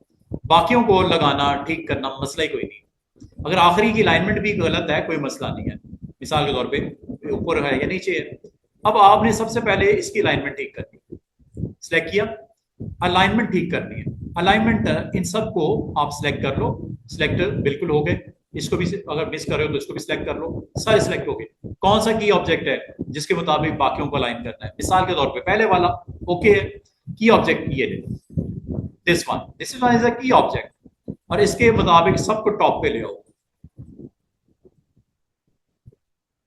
बाकियों को लगाना ठीक करना मसला ही कोई नहीं। अगर आखिरी की अलाइनमेंट भी गलत है कोई मसला नहीं है, मिसाल के तौर पे ऊपर है या नीचे है। अब आपने सबसे पहले इसकी अलाइनमेंट ठीक करनी, सिलेक्ट किया, अलाइनमेंट ठीक करनी है। अलाइनमेंट इन सब को आप सिलेक्ट कर लो, सिलेक्ट बिल्कुल हो गए। इसको भी अगर मिस कर रहे हो तो इसको भी सिलेक्ट कर लो, सारे सिलेक्ट हो गए। कौन सा की ऑब्जेक्ट है जिसके मुताबिक बाकियों को अलाइन करना है? मिसाल के तौर पे पहले वाला ओके है, की ऑब्जेक्ट ये दिस वन इज अ की ऑब्जेक्ट, और इसके मुताबिक सबको टॉप पे ले आओ।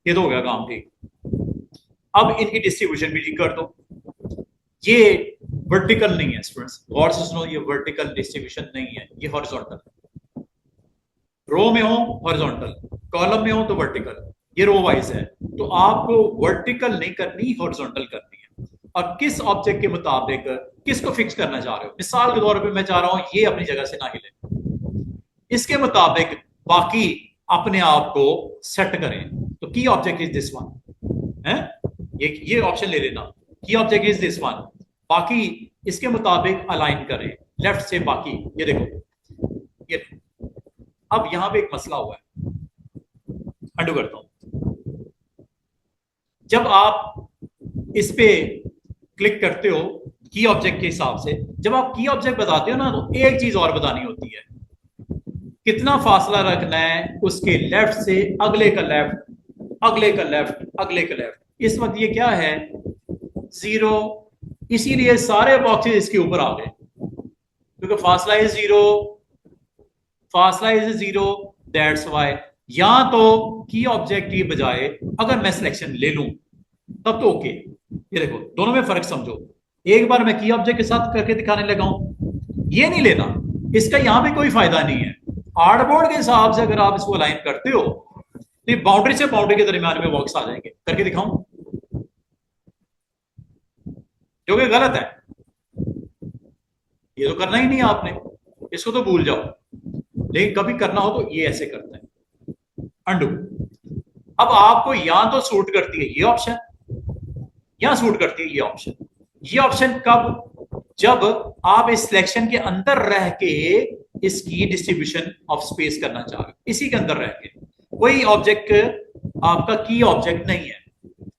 ये तो हो गया काम ठीक। अब इनकी डिस्ट्रीब्यूशन भी ठीक कर दो। ये वर्टिकल नहीं है स्टूडेंट्स, गौर से सुनो, ये वर्टिकल डिस्ट्रीब्यूशन नहीं है, ये हॉरिजॉन्टल। रो में हो हॉरिजॉन्टल, कॉलम में हो तो वर्टिकल, ये रो वाइज है। तो आपको वर्टिकल नहीं करनी, हॉरिजॉन्टल करनी है। और किस ऑब्जेक्ट के मुताबिक किसको फिक्स करना चाह रहे हो? मिसाल के तौर पे मैं चाह रहा हूं ये अपनी जगह से ना हिले, इसके मुताबिक बाकी अपने आप को सेट करें। तो की ऑब्जेक्ट इज दिस वन है, ये ऑप्शन ले लेना, की ऑब्जेक्ट इज दिस वन, बाकी इसके मुताबिक अलाइन करें लेफ्ट से बाकी। ये देखो, ये अब यहां पे एक मसला हुआ है, अंडू करता हूं। जब आप इस पे क्लिक करते हो की ऑब्जेक्ट के हिसाब से, जब आप की ऑब्जेक्ट बताते हो ना, तो एक चीज और बतानी होती है, कितना फासला रखना है उसके लेफ्ट से, अगले का लेफ्ट, अगले का लेफ्ट, अगले का लेफ्ट। इस वक्त ये क्या है, 0, इसीलिए सारे बॉक्सेस इसके ऊपर आ गए क्योंकि फासला इज 0, फासला इज 0, दैट्स वाई। या तो की ऑब्जेक्ट की बजाय अगर मैं सिलेक्शन ले लूं तब तो ओके। ये देखो दोनों में फर्क समझो, एक बार मैं की ऑब्जेक्ट के साथ करके दिखाने लगा हूं, ये नहीं लेना, इसका यहां पे कोई फायदा नहीं है। आर्टबोर्ड के हिसाब से अगर आप इसको अलाइन करते हो तो बाउंड्री से बाउंड्री के दरमियान में बॉक्स आ जाएंगे। करके दिखाऊं, जो कि गलत है, ये तो करना ही नहीं है आपने, इसको तो भूल जाओ। लेकिन कभी करना हो तो ये ऐसे करते हैं, अंडू। अब आपको या तो सूट करती है ये ऑप्शन, या सूट करती है ये ऑप्शन। ये ऑप्शन कब, जब आप इस सिलेक्शन के अंदर रह के इसकी डिस्ट्रीब्यूशन ऑफ स्पेस करना चाह रहे हो, इसी के अंदर रह के। कोई ऑब्जेक्ट आपका की ऑब्जेक्ट नहीं है,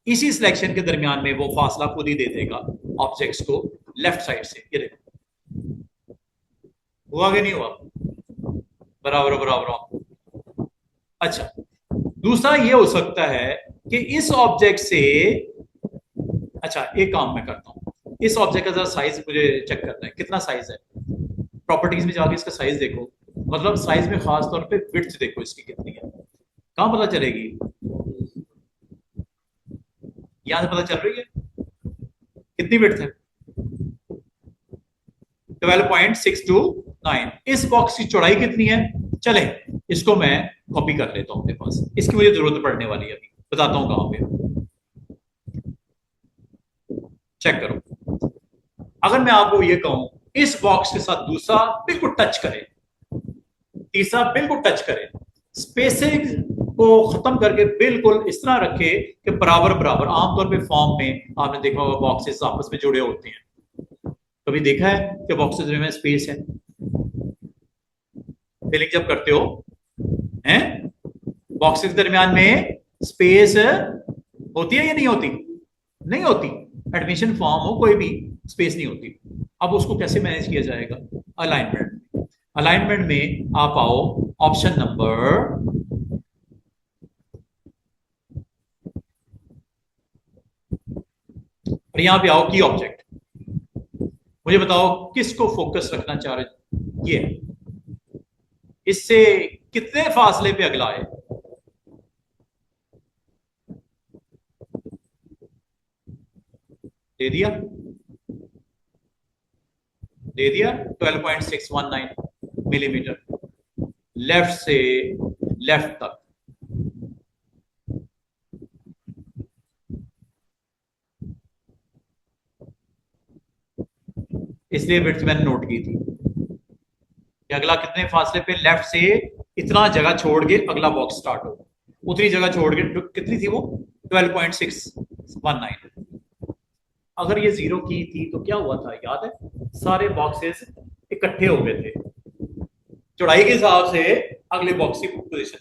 इसी सिलेक्शन के दरमियान में वो फासला खुद ही दे देगा ऑब्जेक्ट्स को लेफ्ट साइड से। ये देखो हुआ कि नहीं हुआ, बराबर बराबर। अच्छा, दूसरा ये हो सकता है कि इस ऑब्जेक्ट से, अच्छा एक काम मैं करता हूं, इस ऑब्जेक्ट का जरा साइज मुझे चेक करना है, कितना साइज है। प्रॉपर्टीज में जाके इसका साइज देखो, मतलब साइज में खास तौर पे विड्थ देखो इसकी कितनी है। कहां पता चलेगी, यहां से पता चल रही है कितनी विड्थ है, 12.629। इस बॉक्स की चौड़ाई कितनी है, चले इसको मैं कॉपी कर लेता हूं अपने पास, इसकी मुझे जरूरत पड़ने वाली है, अभी बताता हूं कहां पे। चेक करो, अगर मैं आपको ये कहूं इस बॉक्स के साथ दूसरा बिल्कुल टच करे, तीसरा बिल्कुल टच करे, स्पेसिंग को खत्म करके बिल्कुल इस तरह रखे कि बराबर बराबर। आमतौर पे फॉर्म में आपने देखा होगा बॉक्सेस आपस में जुड़े होते हैं, कभी देखा है कि बॉक्सेस में स्पेस है, फिलिंग जब करते हो हैं बॉक्सेस के दरमियान में स्पेस होती है या नहीं होती, नहीं होती। एडमिशन फॉर्म हो कोई भी, स्पेस नहीं होती। अब उसको कैसे मैनेज किया जाएगा, अलाइनमेंट। अलाइनमेंट में आप आओ ऑप्शन नंबर, और यहां पे आओ की ऑब्जेक्ट। मुझे बताओ किसको फोकस रखना चाह रहे, ये इससे कितने फासले पे अगला है, दे दिया, दे दिया 12.619 मिलीमीटर लेफ्ट से लेफ्ट तक। इसलिए विड्थ मैंने नोट की थी कि अगला कितने फासले पे, लेफ्ट से इतना जगह छोड़ के अगला बॉक्स स्टार्ट हो, उतनी जगह छोड़ के, कितनी थी वो 12.619। अगर ये 0 की थी तो क्या हुआ था याद है, सारे बॉक्सेस इकट्ठे हो गए थे चौड़ाई के हिसाब से, अगले बॉक्स की पोजीशन।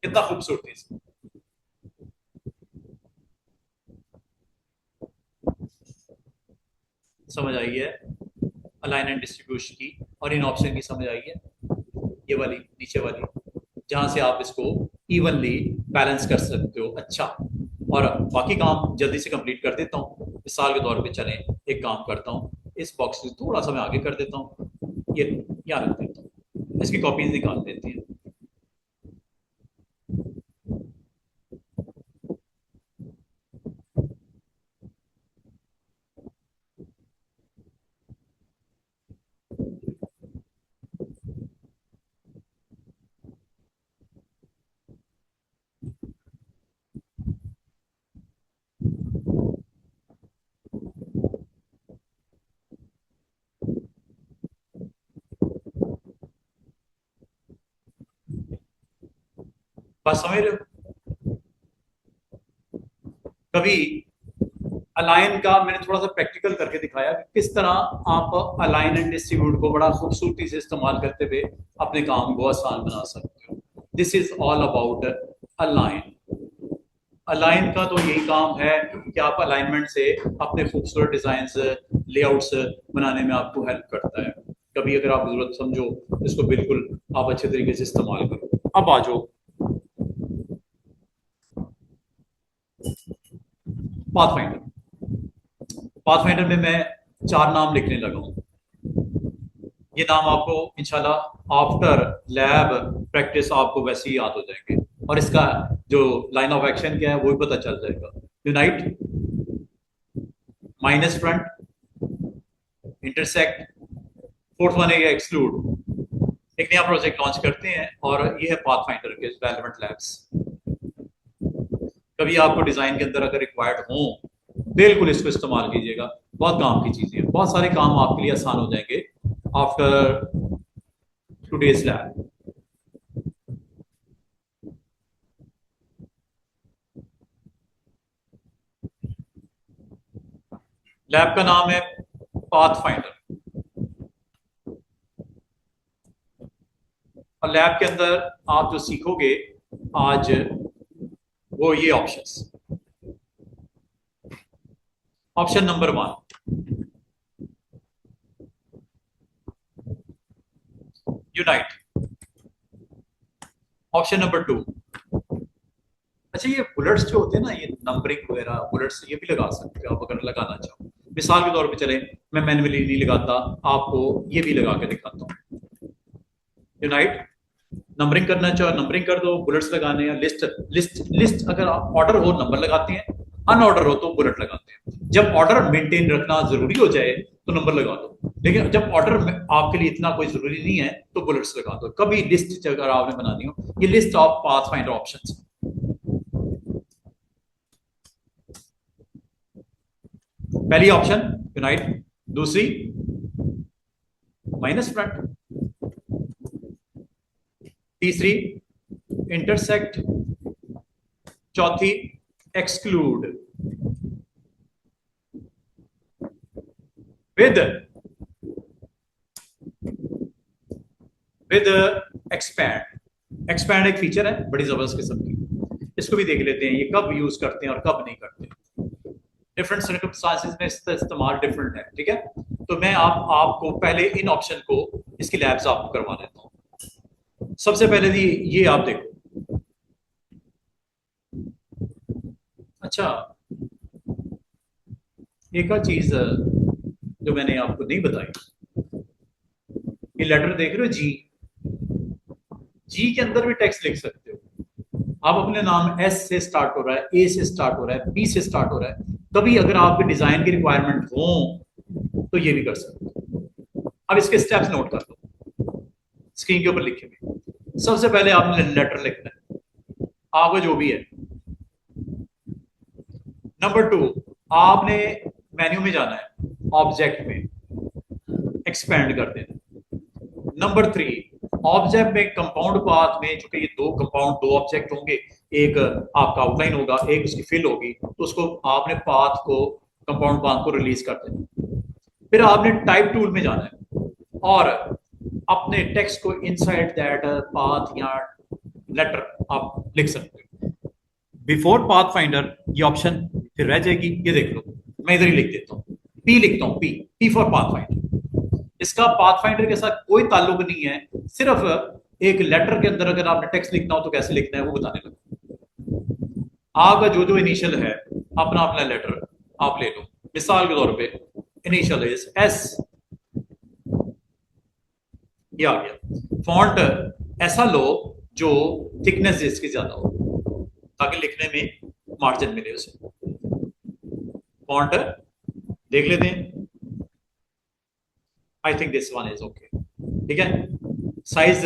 कितना खूबसूरती से, समझ आई है अलाइन एंड डिस्ट्रीब्यूशन की, और इन ऑप्शन की समझ आई है, ये वाली नीचे वाली, जहां से आप इसको इवनली बैलेंस कर सकते हो। अच्छा, और बाकी काम जल्दी से कंप्लीट कर देता हूँ, मिसाल के तौर पे चलें, एक काम करता हूँ, इस बॉक्स को थोड़ा सा मैं आगे कर देता हूँ, ये यहाँ रख देता हूँ, इसकी कॉपीज निकाल देती हैं। बस समझ रहे हो, कभी अलाइन का मैंने थोड़ा सा प्रैक्टिकल करके दिखाया कि किस तरह आप अलाइन एंड डिस्ट्रीब्यूट को बड़ा खूबसूरती से इस्तेमाल करते हुए अपने काम को आसान बना सकते हो। This is all about align. Align का तो यही काम है कि आप अलाइनमेंट से अपने खूबसूरत डिजाइन लेआउट्स बनाने में आपको हेल्प करता है। कभी अगर आप जरूरत समझो इसको बिल्कुल आप अच्छे तरीके से इस्तेमाल करो। अब आ जाओ पाथफाइंडर। पाथफाइंडर में मैं 4 नाम लिखने लगा हूं। ये नाम आपको इंशाल्लाह आफ्टर लैब प्रैक्टिस आपको वैसे ही याद हो जाएंगे, और इसका जो लाइन ऑफ एक्शन क्या है वो भी पता चल जाएगा। Unite, minus front, intersect, fourth one है एक्सक्लूड। एक नया प्रोजेक्ट लॉन्च करते हैं और ये है पाथफाइंडर के रेलेवेंट लैब्स। कभी आपको डिजाइन के अंदर अगर रिक्वायर्ड हो बिल्कुल इसको इस्तेमाल कीजिएगा, बहुत काम की चीजें हैं, बहुत सारे काम आपके लिए आसान हो जाएंगे आफ्टर टुडेज लैब। लैब का नाम है पाथफाइंडर, और लैब के अंदर आप जो सीखोगे आज वो ये options. Option number 1 unite. Option number 2, अच्छा ये बुलेट्स जो होते हैं ना, ये नंबरिंग वगैरह बुलेट्स ये भी लगा सकते हो आप अगर लगाना चाहो। मिसाल के तौर पे चले, मैं मैन्युअली नहीं लगाता, आपको ये भी लगा के दिखाता हूँ। यूनाइट, नंबरिंग करना चाहो नंबरिंग कर दो, बुलेट्स लगाने हैं, लिस्ट लिस्ट लिस्ट अगर आप ऑर्डर हो नंबर लगाते हैं, अनऑर्डर हो तो बुलेट लगाते हैं। जब ऑर्डर मेंटेन रखना जरूरी हो जाए तो नंबर लगा दो, लेकिन जब ऑर्डर आपके लिए इतना कोई जरूरी नहीं है तो बुलेट्स लगा दो। कभी लिस्ट अगर आपने बनानी हो, ये लिस्ट ऑफ पाथफाइंडर ऑप्शंस। पहली ऑप्शन यूनाइट, दूसरी माइनस फ्रंट, तीसरी इंटरसेक्ट, चौथी एक्सक्लूड, विद एक्सपैंड। एक्सपैंड एक फीचर है बड़ी जबरदस्त किस्म की, इसको भी देख लेते हैं ये कब यूज करते हैं और कब नहीं करते। डिफरेंट सर्कमस्टांसेस में इसका इस्तेमाल डिफरेंट है, ठीक है। तो मैं आपको पहले इन ऑप्शन को इसकी लैब्स आपको करवा देता हूं। सबसे पहले ये आप देखो। अच्छा, एक और चीज जो मैंने आपको नहीं बताई, ये लेटर देख रहे हो जी, जी के अंदर भी टेक्स्ट लिख सकते हो आप। अपने नाम एस से स्टार्ट हो रहा है, ए से स्टार्ट हो रहा है, बी से स्टार्ट हो रहा है, कभी अगर आपके डिजाइन की रिक्वायरमेंट हो तो ये भी कर सकते हो। अब इसके स्टेप्स नोट कर लो स्क्रीन के ऊपर लिखे हुए। सबसे पहले आपने लेटर लिखना है आपका जो भी है। नंबर 2, आपने मेन्यू में जाना है, ऑब्जेक्ट में एक्सपेंड कर देना। नंबर 3, ऑब्जेक्ट में कंपाउंड पाथ में, चूंकि ये दो ऑब्जेक्ट होंगे, एक आपका आउटलाइन होगा, एक उसकी फिल होगी, तो उसको आपने पाथ को कंपाउंड पाथ को रिलीज कर देना। फिर आपने टाइप टूल में जाना है और अपने टेक्स्ट को इनसाइड दैट पाथ या लेटर आप लिख सकते हो। बिफोर पाथ फाइंडर ये ऑप्शन फिर रह जाएगी, ये देख लो मैं इधर ही लिख देता हूँ, पी लिखता हूँ, P P for path finder. इसका पाथ फाइंडर के साथ कोई ताल्लुक नहीं है, सिर्फ एक लेटर के अंदर अगर आपने टेक्स्ट लिखना हो तो कैसे लिखना है वो बताने लगा। आपका जो जो इनिशियल है अपना अपना लेटर आप ले लो। मिसाल के तौर पे इनिशियल इज एस, ये आ गया। फॉन्ट ऐसा लो जो थिकनेस इसकी ज्यादा हो ताकि लिखने में मार्जिन मिले उसे। फॉन्ट देख लेते हैं, I think this one is okay, ठीक है। साइज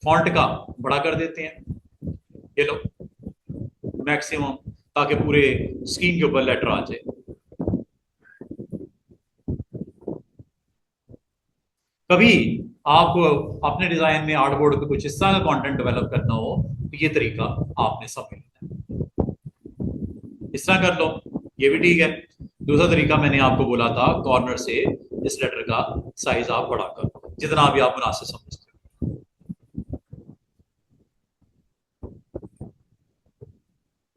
फॉन्ट का बड़ा कर देते हैं, ये लो मैक्सिमम, ताकि पूरे स्क्रीन के ऊपर लेटर आ जाए। कभी आपको अपने डिजाइन में आर्टबोर्ड का कुछ हिस्सा का कंटेंट डेवलप करना हो तो ये तरीका आपने सब लेना है, इस तरह कर लो, ये भी ठीक है। दूसरा तरीका मैंने आपको बोला था, कॉर्नर से इस लेटर का साइज आप बढ़ाकर जितना भी आप मुनासिब समझते हो।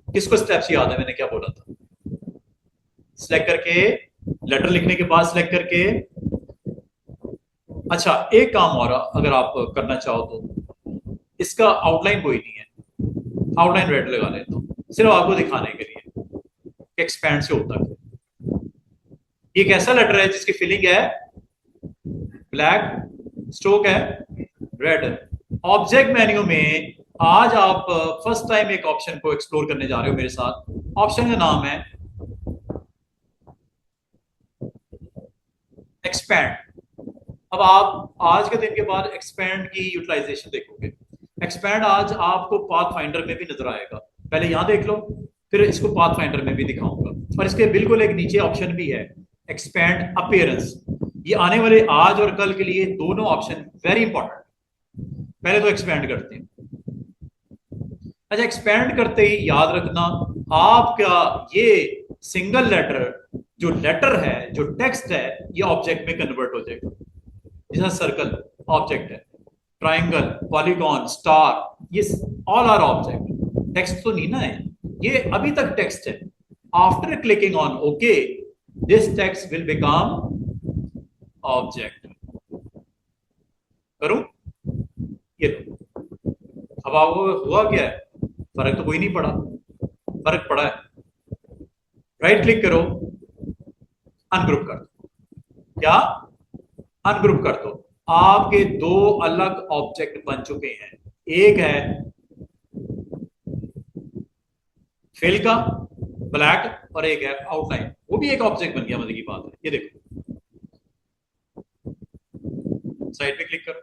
किसको स्टेप्स याद है मैंने क्या बोला था? सिलेक्ट करके, लेटर लिखने के बाद सिलेक्ट करके अच्छा, एक काम और अगर आप करना चाहो तो इसका आउटलाइन कोई नहीं है, आउटलाइन रेड लगा लेता हूँ सिर्फ आपको दिखाने के लिए कि एक्सपैंड से होता है। ये कैसा लेटर है जिसकी फिलिंग है ब्लैक, स्ट्रोक है रेड। ऑब्जेक्ट मेन्यू में आज आप फर्स्ट टाइम एक ऑप्शन को एक्सप्लोर करने जा रहे हो मेरे साथ। ऑप्शन का नाम है एक्सपैंड। अब आप आज के दिन के बाद एक्सपैंड की यूटिलाइजेशन देखोगे। एक्सपैंड आज आपको पाथ फाइंडर में भी नजर आएगा, पहले यहां देख लो, फिर इसको पाथ फाइंडर में भी दिखाऊंगा। और इसके बिल्कुल एक नीचे ऑप्शन भी है एक्सपैंड अपीयरेंस। ये आने वाले आज और कल के लिए दोनों ऑप्शन वेरी इंपॉर्टेंट। पहले तो एक्सपैंड करते हैं। अच्छा, एक्सपैंड करते ही याद रखना आपका ये सिंगल लेटर, जो लेटर है, जो टेक्स्ट है, ये ऑब्जेक्ट में कन्वर्ट हो जाएगा। जैसा सर्कल ऑब्जेक्ट है, ट्राइंगल, पॉलीगॉन, स्टार, ये ऑल आर ऑब्जेक्ट। टेक्स्ट तो नहीं ना है, ये अभी तक टेक्स्ट है। After clicking on okay this text will become object. करूं ये लो। अब आपको हुआ क्या है, फर्क तो कोई नहीं पड़ा, फर्क पड़ा है। राइट क्लिक करो, अनग्रुप कर दो। क्या अनग्रुप कर दो। आपके दो अलग ऑब्जेक्ट बन चुके हैं। एक है फिल का ब्लैक और एक है आउटलाइन, वो भी एक ऑब्जेक्ट बन गया। मजे की बात है, ये देखो साइड पे क्लिक करो।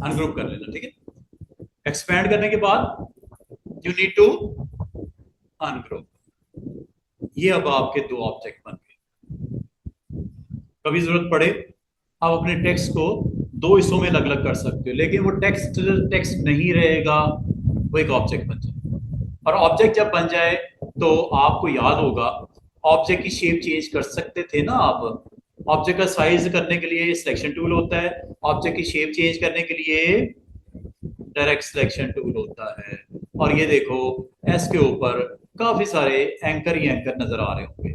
अनग्रुप कर लेना, ठीक है। एक्सपैंड करने के बाद यू नीड टू अनग्रुप। ये अब आपके दो ऑब्जेक्ट बन गए। कभी जरूरत पड़े आप अपने टेक्स्ट को दो हिस्सों में अलग अलग कर सकते हो, लेकिन वो टेक्स्ट टेक्स्ट नहीं रहेगा, वो एक ऑब्जेक्ट बन जाए। और ऑब्जेक्ट जब बन जाए तो आपको याद होगा ऑब्जेक्ट की शेप चेंज कर सकते थे ना आप। ऑब्जेक्ट का साइज करने के लिए सिलेक्शन टूल होता है, ऑब्जेक्ट की शेप चेंज करने के लिए डायरेक्ट सिलेक्शन टूल होता है। और ये देखो एस के ऊपर काफी सारे एंकर ही एंकर नजर आ रहे होंगे,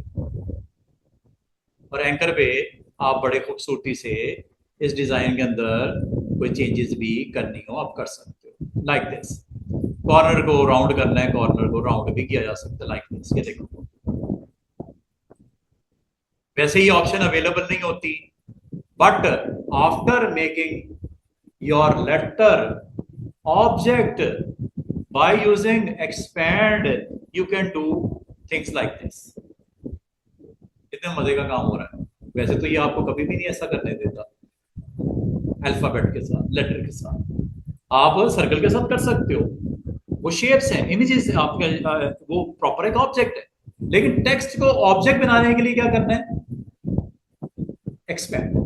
और एंकर पे आप बड़े खूबसूरती से इस डिजाइन के अंदर कोई चेंजेस भी करनी हो आप कर सकते हो, लाइक दिस। कॉर्नर को राउंड करना है, कॉर्नर को राउंड भी किया जा सकता है, लाइक दिस। ये देखो, वैसे ही ऑप्शन अवेलेबल नहीं होती, but after making your letter object by using expand you can do things like this। कितने मजे का काम हो रहा है। वैसे तो ये आपको कभी भी नहीं ऐसा करने देता। अल्फाबेट के साथ, लेटर के साथ आप सर्कल के साथ कर सकते हो, वो शेप्स हैं, इमेजेस आपके, वो प्रॉपर एक ऑब्जेक्ट है। लेकिन टेक्स्ट को ऑब्जेक्ट बनाने के लिए क्या करना है, एक्सपैंड।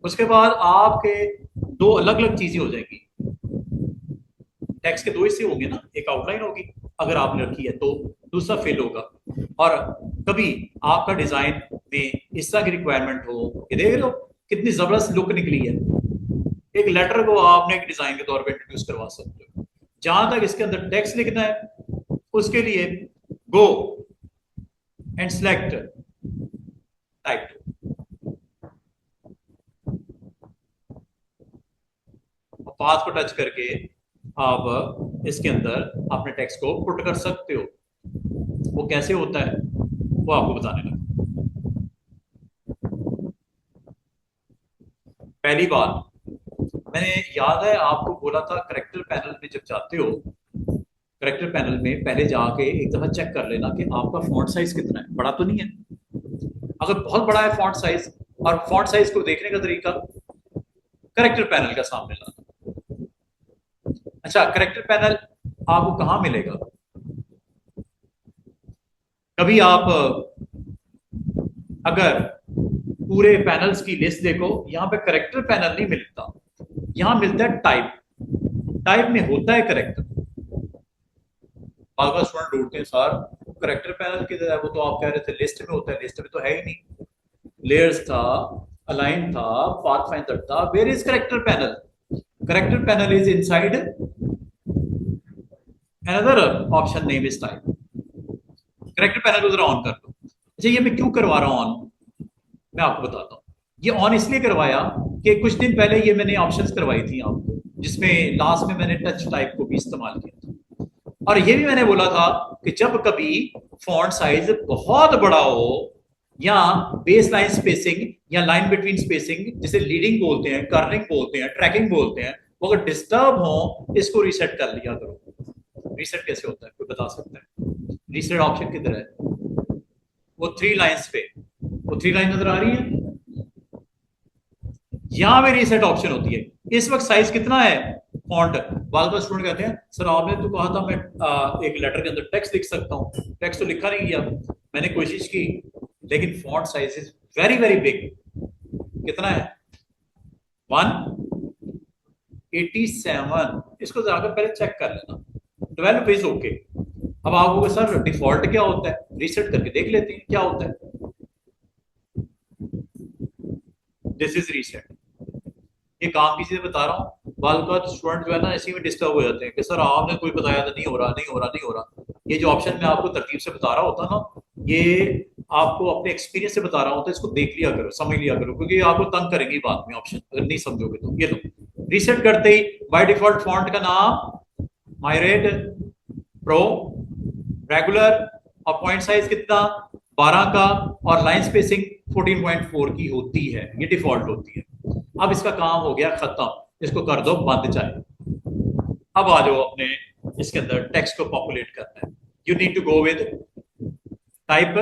उसके बाद आपके दो अलग अलग चीजें हो जाएंगी। टेक्स्ट के दो हिस्से होंगे ना, एक आउटलाइन होगी अगर आपने रखी है तो, दूसरा फिल होगा। और कभी आपका डिजाइन में इस तरह की रिक्वायरमेंट हो, ये देख लो कितनी जबरदस्त लुक निकली है। एक लेटर को आपने एक डिजाइन के तौर पे इंट्रोड्यूस करवा सकते हो। जहां तक इसके अंदर टेक्स्ट लिखना है उसके लिए go and select type, path को टच करके आप इसके अंदर अपने टेक्स्ट को पुट कर सकते हो। वो कैसे होता है वो आपको बताने लगा। पहली बात, मैंने याद है आपको बोला था करेक्टर पैनल में जब जाते हो, करेक्टर पैनल में पहले जाके एक दफा चेक कर लेना कि आपका फॉन्ट साइज कितना है, बड़ा तो नहीं है। अगर बहुत बड़ा है फॉन्ट साइज, और फॉन्ट साइज को देखने का तरीका करेक्टर पैनल का सामने लाना। अच्छा, करेक्टर पैनल आपको कहां मिलेगा, कभी आप अगर पूरे पैनल्स की लिस्ट देखो, यहाँ पे करेक्टर पैनल नहीं मिलता, यहाँ मिलता है टाइप। टाइप में होता है करेक्टर। बार स्टूडेंट ढूंढते हैं सर करेक्टर पैनल किधर है, वो तो आप कह रहे थे लिस्ट में होता है, लिस्ट में तो है ही नहीं। लेयर्स था, अलाइन था, पाथफाइंडर था, where is character panel? Character panel is inside another option name is type. Character panel को जरा ऑन कर दो। अच्छा ये मैं क्यों करवा रहा हूं ऑन, मैं आपको बताता हूँ। ये ऑन इसलिए करवाया कि कुछ दिन पहले ये मैंने ऑप्शंस करवाई थी आपको, जिसमें लास्ट में मैंने टच टाइप को भी इस्तेमाल किया था। और ये भी मैंने बोला था कि जब कभी फॉन्ट साइज बहुत बड़ा हो या बेस लाइन स्पेसिंग या लाइन बिटवीन स्पेसिंग, जिसे लीडिंग बोलते हैं, कर्निंग बोलते हैं, ट्रैकिंग बोलते हैं, वो अगर डिस्टर्ब हो इसको रीसेट कर लिया करो। रीसेट कैसे होता है कोई बता सकता है? रीसेट ऑप्शन किधर है? वो 3 लाइंस पे, वो 3 लाइन नजर आ रही है, यहां पे रीसेट ऑप्शन होती है। इस वक्त साइज कितना है फॉन्ट? बार बार स्टूडेंट कहते हैं सर आपने तो कहा था मैं एक लेटर के अंदर टेक्स्ट लिख सकता हूं, टेक्स्ट तो लिखा नहीं गया। मैंने कोशिश की लेकिन font size is very very big. कितना है? 187। इसको जाकर पहले चेक कर लेना। 12 पेज ओके। अब आप बोलोगे सर डिफॉल्ट क्या होता है, रीसेट करके देख लेते हैं क्या होता है। This is reset. ये काम की चीजें बता रहा हूँ, बाल का स्टूडेंट जो है ना इसी में डिस्टर्ब हो जाते हैं कि सर आपने कोई बताया था, नहीं हो रहा नहीं हो रहा नहीं हो रहा। ये जो ऑप्शन मैं आपको तरतीब से बता रहा होता ना, ये आपको अपने एक्सपीरियंस से बता रहा होता है, इसको देख लिया करो, समझ लिया करो, क्योंकि आपको तंग करेंगे बाद में ऑप्शन अगर नहीं समझोगे तो। ये लो, रीसेट करते ही बाय डिफॉल्ट फॉन्ट का नाम मायरेड प्रो रेगुलर, और पॉइंट साइज कितना 12 का, और लाइन स्पेसिंग 14.4 की होती है, ये डिफॉल्ट होती है। अब इसका काम हो गया खत्म, इसको कर दो बंद चाहे। अब आ जाओ अपने इसके अंदर टेक्स्ट को पॉपुलेट करना है। You need to go with type,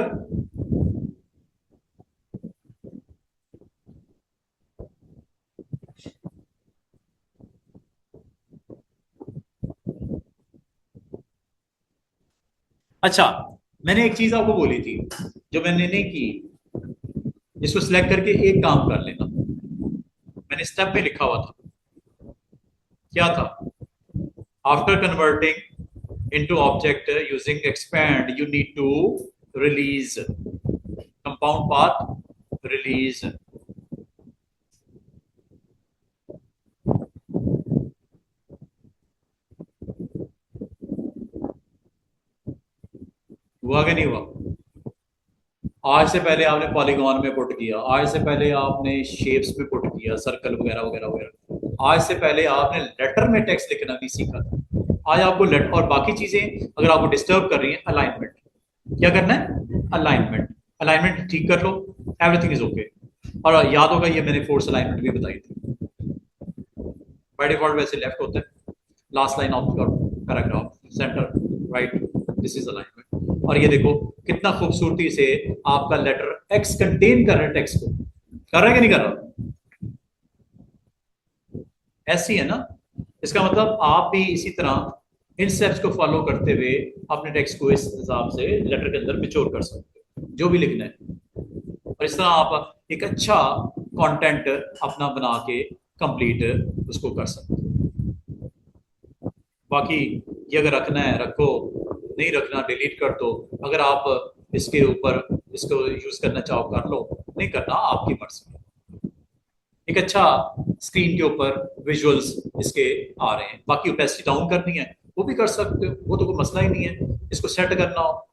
अच्छा मैंने एक चीज आपको बोली थी जो मैंने नहीं की, इसको सिलेक्ट करके एक काम कर लेना। मैंने स्टेप में लिखा हुआ था, क्या था? After converting into object using expand you need to release compound path, release. हुआ कि नहीं हुआ? आज से पहले आपने पॉलीगॉन में पुट किया, आज से पहले आपने शेप्स में पुट किया, सर्कल वगैरह वगैरह वगैरह। आज से पहले आपने लेटर में टेक्स्ट लिखना भी सीखा था। आज आपको लेटर और बाकी चीजें अगर आपको डिस्टर्ब कर रही हैं, अलाइनमेंट क्या करना है? अलाइनमेंट, अलाइनमेंट ठीक कर लो, एवरीथिंग इज ओके। और याद होगा ये मैंने फोर्स अलाइनमेंट भी बताई थी। बाय डिफॉल्ट वैसे लेफ्ट होता है, last line of paragraph, centre right, this is alignment. और ये देखो कितना खूबसूरती से आपका लेटर एक्स कंटेन कर रहा है टेक्स्ट को, कर रहा है कि नहीं कर रहा? ऐसी है ना, इसका मतलब आप भी इसी तरह इन स्टेप्स को फॉलो करते हुए अपने टेक्स्ट को इस हिसाब से लेटर के अंदर मिचोर कर सकते हो जो भी लिखना है। और इस तरह आप एक अच्छा कंटेंट अपना बना के कंप्लीट उसको कर सकते हो। बाकी ये अगर रखना है रखो, नहीं रखना डिलीट कर दो। अगर आप इसके ऊपर इसको यूज करना चाहो कर लो, नहीं करना आपकी मर्जी। एक अच्छा स्क्रीन के ऊपर विजुअल्स इसके आ रहे हैं। बाकी ओपेसिटी डाउन करनी है वो भी कर सकते हो, वो तो कोई मसला ही नहीं है। इसको सेट करना हो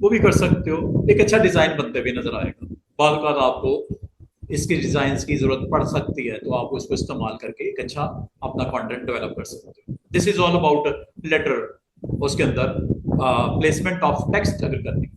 वो भी कर सकते हो। एक अच्छा डिजाइन बनते हुए नजर आएगा। बाद में आपको इसके डिजाइन की जरूरत पड़ सकती है तो आप उसको इस्तेमाल करके एक अच्छा अपना कंटेंट डेवलप कर सकते हो। This is all about letter, उसके अंदर प्लेसमेंट ऑफ टेक्स्ट अगर करनी